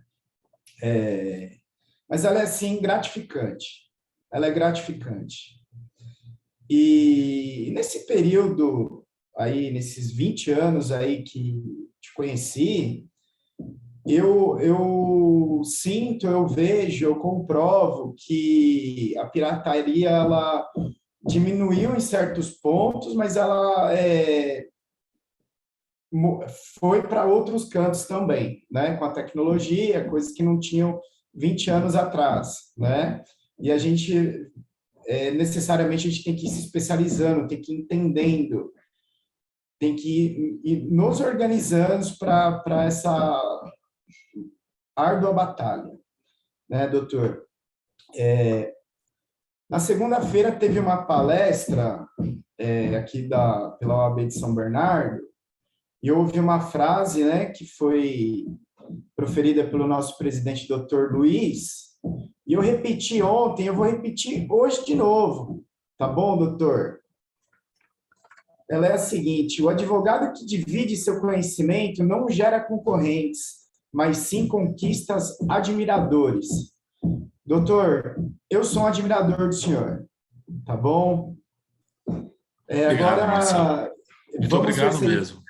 Mas ela é, sim, gratificante. Ela é gratificante. E nesse período aí, nesses 20 anos aí que te conheci, eu sinto, eu vejo, eu comprovo que a pirataria, ela diminuiu em certos pontos, mas ela foi para outros cantos também, né? Com a tecnologia, coisas que não tinham 20 anos atrás, né? E a gente, necessariamente, a gente tem que ir se especializando, tem que ir entendendo, tem que ir nos organizando para essa árdua batalha, né, doutor? Na segunda-feira teve uma palestra aqui pela OAB de São Bernardo, e houve uma frase, né, que foi proferida pelo nosso presidente, doutor Luiz, e eu repeti ontem, eu vou repetir hoje de novo, tá bom, doutor? Ela é a seguinte: o advogado que divide seu conhecimento não gera concorrentes, mas sim conquistas admiradores. Doutor, eu sou um admirador do senhor, tá bom? Obrigado, Marcelo. Muito obrigado mesmo.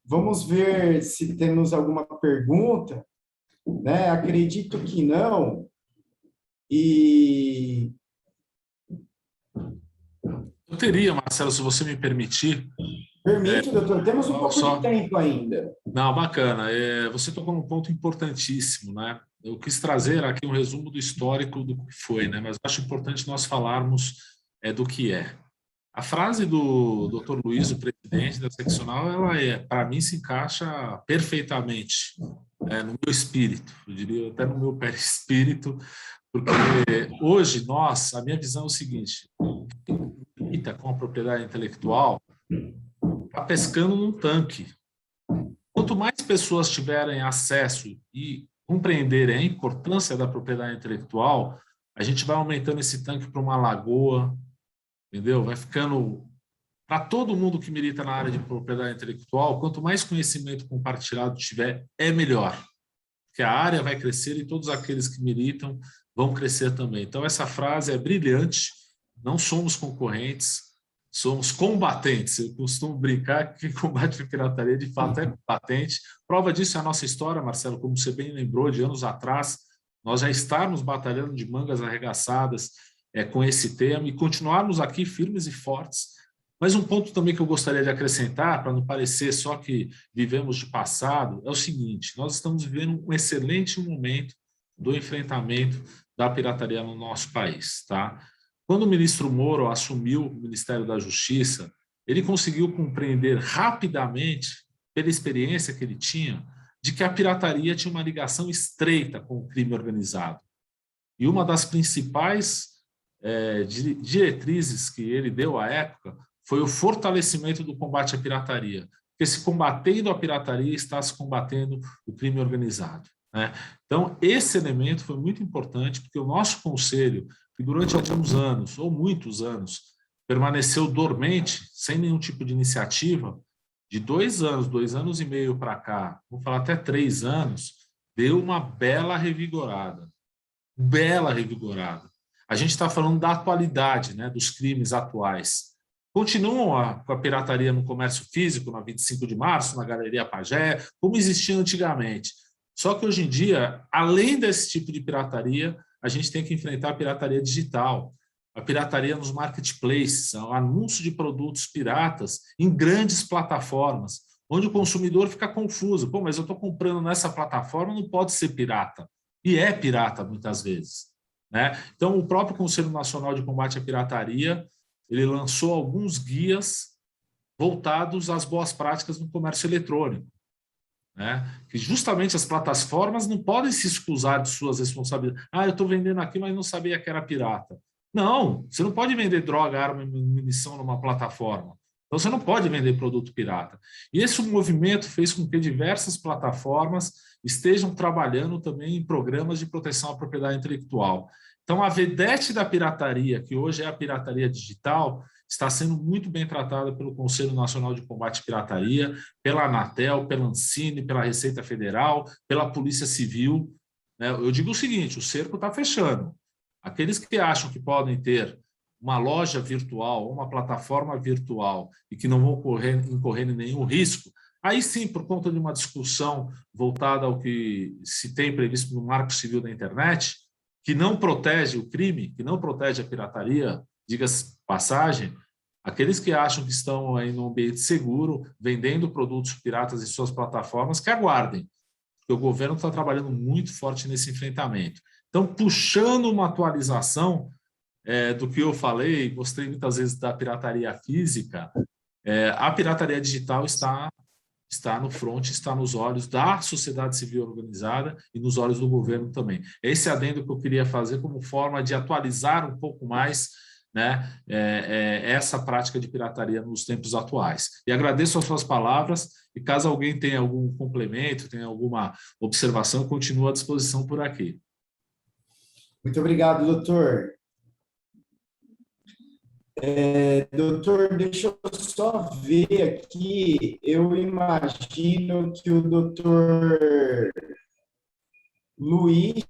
Vamos ver se temos alguma pergunta, né? Acredito que não. E eu teria, Marcelo, se você me permitir. Permite, doutor. Temos um pouco de tempo ainda. Não, bacana. Você tocou num ponto importantíssimo, né? Eu quis trazer aqui um resumo do histórico do que foi, né? Mas acho importante nós falarmos do que é. A frase do Dr. Luiz, o presidente da seccional, ela para mim se encaixa perfeitamente no meu espírito, eu diria até no meu perispírito, porque hoje a minha visão é o seguinte: quem lida com a propriedade intelectual está pescando num tanque. Quanto mais pessoas tiverem acesso e compreenderem a importância da propriedade intelectual, a gente vai aumentando esse tanque para uma lagoa, entendeu? Vai ficando para todo mundo que milita na área de propriedade intelectual. Quanto mais conhecimento compartilhado tiver, é melhor, porque a área vai crescer e todos aqueles que militam vão crescer também. Então, essa frase é brilhante. Não somos concorrentes, somos combatentes. Eu costumo brincar que quem combate a pirataria, de fato, é combatente. Prova disso é a nossa história, Marcelo, como você bem lembrou, de anos atrás, nós já estávamos batalhando de mangas arregaçadas com esse tema e continuarmos aqui firmes e fortes. Mas um ponto também que eu gostaria de acrescentar, para não parecer só que vivemos de passado, é o seguinte: nós estamos vivendo um excelente momento do enfrentamento da pirataria no nosso país, tá? Quando o ministro Moro assumiu o Ministério da Justiça, ele conseguiu compreender rapidamente, pela experiência que ele tinha, de que a pirataria tinha uma ligação estreita com o crime organizado. E uma das principais diretrizes que ele deu à época foi o fortalecimento do combate à pirataria, porque se combatendo a pirataria está se combatendo o crime organizado, né? Então, esse elemento foi muito importante, porque o nosso conselho, que durante alguns anos, ou muitos anos, permaneceu dormente, sem nenhum tipo de iniciativa, de 2 anos e meio para cá, vamos falar até 3 anos, deu uma bela revigorada. Bela revigorada. A gente está falando da atualidade, né, dos crimes atuais. Continuam com a pirataria no comércio físico, na 25 de março, na Galeria Pagé, como existia antigamente. Só que hoje em dia, além desse tipo de pirataria, a gente tem que enfrentar a pirataria digital, a pirataria nos marketplaces, o anúncio de produtos piratas em grandes plataformas, onde o consumidor fica confuso. Pô, mas eu estou comprando nessa plataforma, não pode ser pirata. E é pirata, muitas vezes, né? Então, o próprio Conselho Nacional de Combate à Pirataria, ele lançou alguns guias voltados às boas práticas no comércio eletrônico, né? Que justamente as plataformas não podem se excusar de suas responsabilidades. Eu estou vendendo aqui, mas não sabia que era pirata. Não, você não pode vender droga, arma e munição numa plataforma. Então, você não pode vender produto pirata. E esse movimento fez com que diversas plataformas estejam trabalhando também em programas de proteção à propriedade intelectual. Então, a vedete da pirataria, que hoje é a pirataria digital, está sendo muito bem tratada pelo Conselho Nacional de Combate à Pirataria, pela Anatel, pela Ancine, pela Receita Federal, pela Polícia Civil. Eu digo o seguinte: o cerco está fechando. Aqueles que acham que podem ter uma loja virtual, uma plataforma virtual e que não vão incorrer em nenhum risco, aí sim, por conta de uma discussão voltada ao que se tem previsto no Marco Civil da Internet, que não protege o crime, que não protege a pirataria, diga-se passagem, aqueles que acham que estão aí no ambiente seguro, vendendo produtos piratas em suas plataformas, que aguardem, porque o governo está trabalhando muito forte nesse enfrentamento. Então, puxando uma atualização do que eu falei, mostrei muitas vezes da pirataria física, a pirataria digital está no front, está nos olhos da sociedade civil organizada e nos olhos do governo também. Esse adendo que eu queria fazer como forma de atualizar um pouco mais, né, essa prática de pirataria nos tempos atuais. E agradeço as suas palavras, e caso alguém tenha algum complemento, tenha alguma observação, continuo à disposição por aqui. Muito obrigado, doutor. Doutor, deixa eu só ver aqui. Eu imagino que o doutor Luiz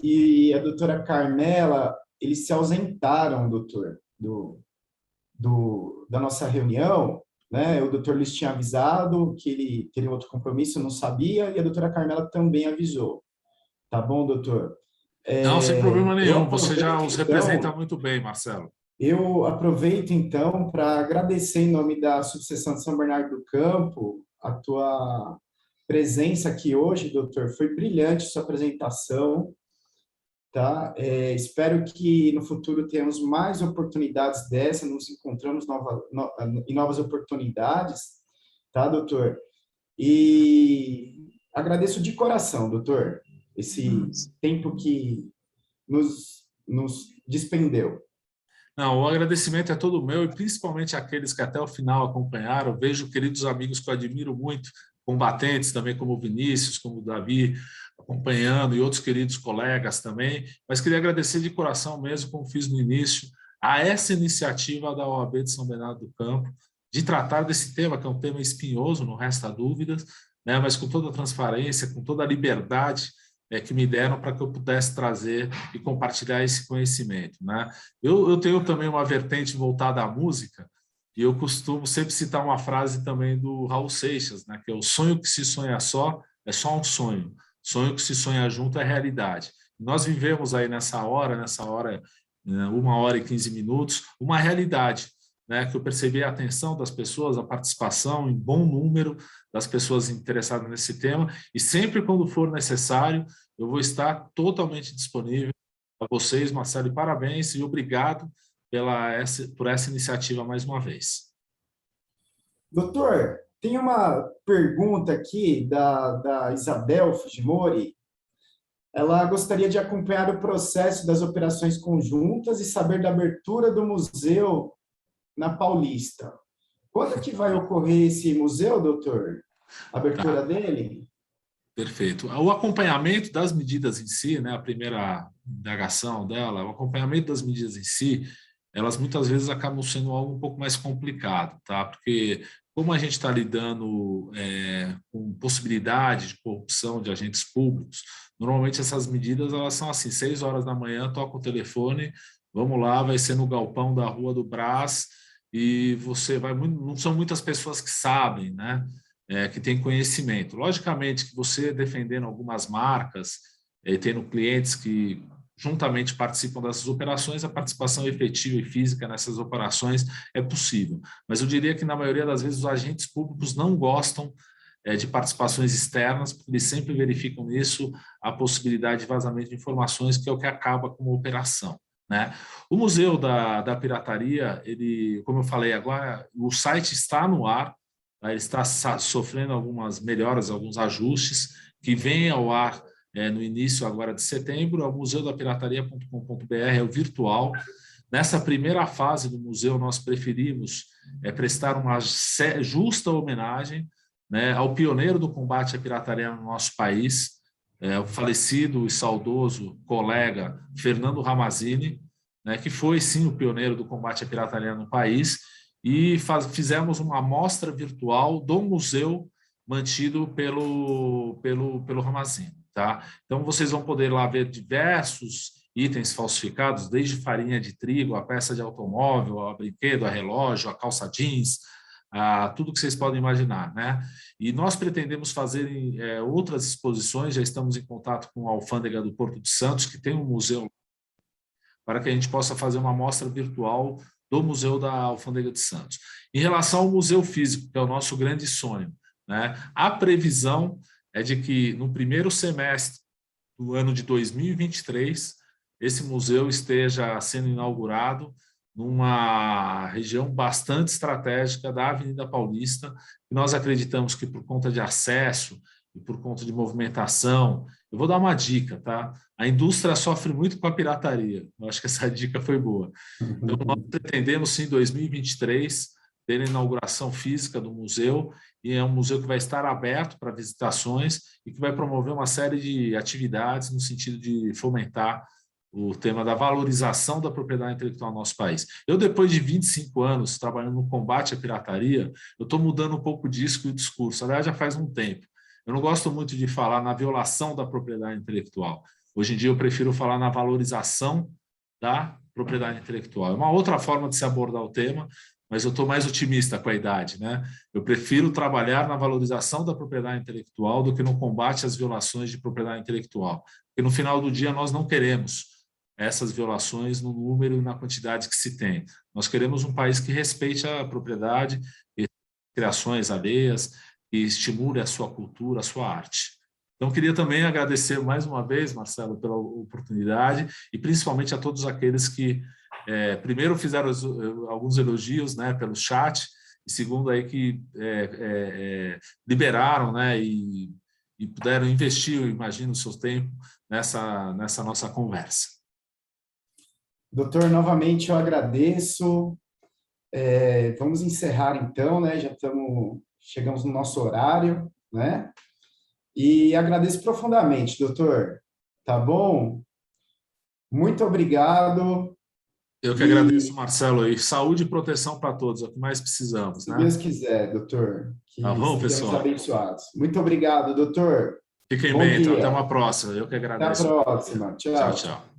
e a doutora Carmela, eles se ausentaram, doutor, da nossa reunião, né? O doutor Luiz tinha avisado que ele teria outro compromisso, não sabia, e a doutora Carmela também avisou. Tá bom, doutor? Não, sem problema nenhum. Você já os então, representa muito bem, Marcelo. Eu aproveito, então, para agradecer em nome da Subseção de São Bernardo do Campo a tua presença aqui hoje, doutor. Foi brilhante sua apresentação, tá? Espero que no futuro tenhamos mais oportunidades dessa, nos encontramos em novas oportunidades, tá, doutor? E agradeço de coração, doutor, esse tempo que nos despendeu. Não, o agradecimento é todo meu, e principalmente aqueles que até o final acompanharam. Vejo queridos amigos que eu admiro muito, combatentes também, como o Vinícius, como o Davi, acompanhando, e outros queridos colegas também. Mas queria agradecer de coração mesmo, como fiz no início, a essa iniciativa da OAB de São Bernardo do Campo, de tratar desse tema, que é um tema espinhoso, não resta dúvidas, né, mas com toda a transparência, com toda a liberdade que me deram para que eu pudesse trazer e compartilhar esse conhecimento, né? Eu tenho também uma vertente voltada à música, e eu costumo sempre citar uma frase também do Raul Seixas, né, que é: o sonho que se sonha só é só um sonho, sonho que se sonha junto é realidade. Nós vivemos aí nessa hora, 1h e 15 minutos, uma realidade, né, que eu percebi a atenção das pessoas, a participação em bom número das pessoas interessadas nesse tema, e sempre quando for necessário, eu vou estar totalmente disponível a vocês, Marcelo, e parabéns e obrigado por essa iniciativa mais uma vez. Doutor, tem uma pergunta aqui da Isabel Fujimori. Ela gostaria de acompanhar o processo das operações conjuntas e saber da abertura do museu na Paulista. Quando que vai ocorrer esse museu, doutor? A abertura dele? Perfeito. O acompanhamento das medidas em si, né, a primeira indagação dela, o acompanhamento das medidas em si, elas muitas vezes acabam sendo algo um pouco mais complicado, tá? Porque como a gente está lidando com possibilidade de corrupção de agentes públicos, normalmente essas medidas elas são assim: 6 horas da manhã, toca o telefone, vamos lá, vai ser no galpão da Rua do Brás, e você vai, não são muitas pessoas que sabem, né? Que tem conhecimento. Logicamente que você defendendo algumas marcas, tendo clientes que juntamente participam dessas operações, a participação efetiva e física nessas operações é possível. Mas eu diria que na maioria das vezes os agentes públicos não gostam de participações externas, porque eles sempre verificam nisso a possibilidade de vazamento de informações, que é o que acaba com a operação, né? O Museu da Pirataria, ele, como eu falei agora, o site está no ar. Ele está sofrendo algumas melhoras, alguns ajustes, que vêm ao ar no início agora de setembro. É o museudapirataria.com.br, é o virtual. Nessa primeira fase do museu, nós preferimos prestar uma justa homenagem, né, ao pioneiro do combate à pirataria no nosso país, o falecido e saudoso colega Fernando Ramazzini, né, que foi, sim, o pioneiro do combate à pirataria no país, e fizemos uma amostra virtual do museu mantido pelo Ramazzini, tá? Então, vocês vão poder lá ver diversos itens falsificados, desde farinha de trigo, a peça de automóvel, a brinquedo, a relógio, a calça jeans, tudo que vocês podem imaginar, né? E nós pretendemos fazer outras exposições, já estamos em contato com a Alfândega do Porto de Santos, que tem um museu para que a gente possa fazer uma mostra virtual do Museu da Alfândega de Santos. Em relação ao museu físico, que é o nosso grande sonho, né, a previsão é de que no primeiro semestre do ano de 2023, esse museu esteja sendo inaugurado numa região bastante estratégica da Avenida Paulista, e nós acreditamos que por conta de acesso e por conta de movimentação, eu vou dar uma dica, tá? A indústria sofre muito com a pirataria, eu acho que essa dica foi boa. Então, nós pretendemos, sim, em 2023, ter a inauguração física do museu, e é um museu que vai estar aberto para visitações e que vai promover uma série de atividades no sentido de fomentar o tema da valorização da propriedade intelectual no nosso país. Eu, depois de 25 anos trabalhando no combate à pirataria, eu estou mudando um pouco disso e o discurso. Aliás, já faz um tempo. Eu não gosto muito de falar na violação da propriedade intelectual. Hoje em dia, eu prefiro falar na valorização da propriedade intelectual. É uma outra forma de se abordar o tema, mas eu estou mais otimista com a idade, né? Eu prefiro trabalhar na valorização da propriedade intelectual do que no combate às violações de propriedade intelectual. Porque, no final do dia, nós não queremos essas violações no número e na quantidade que se tem. Nós queremos um país que respeite a propriedade, criações alheias, que estimule a sua cultura, a sua arte. Então, queria também agradecer mais uma vez, Marcelo, pela oportunidade e principalmente a todos aqueles que, primeiro, fizeram alguns elogios, né, pelo chat, e segundo, aí, que liberaram, né, e puderam investir, eu imagino, o seu tempo nessa nossa conversa. Doutor, novamente eu agradeço. Vamos encerrar então, né? Já chegamos no nosso horário, né? E agradeço profundamente, doutor. Tá bom? Muito obrigado. Eu que agradeço, Marcelo. E saúde e proteção para todos, é o que mais precisamos, né? Se Deus quiser, doutor. Que tá bom, sejamos pessoal? abençoados. Muito obrigado, doutor. Fiquem bem, então. Até uma próxima. Eu que agradeço. Até a próxima. Tchau. Tchau, tchau.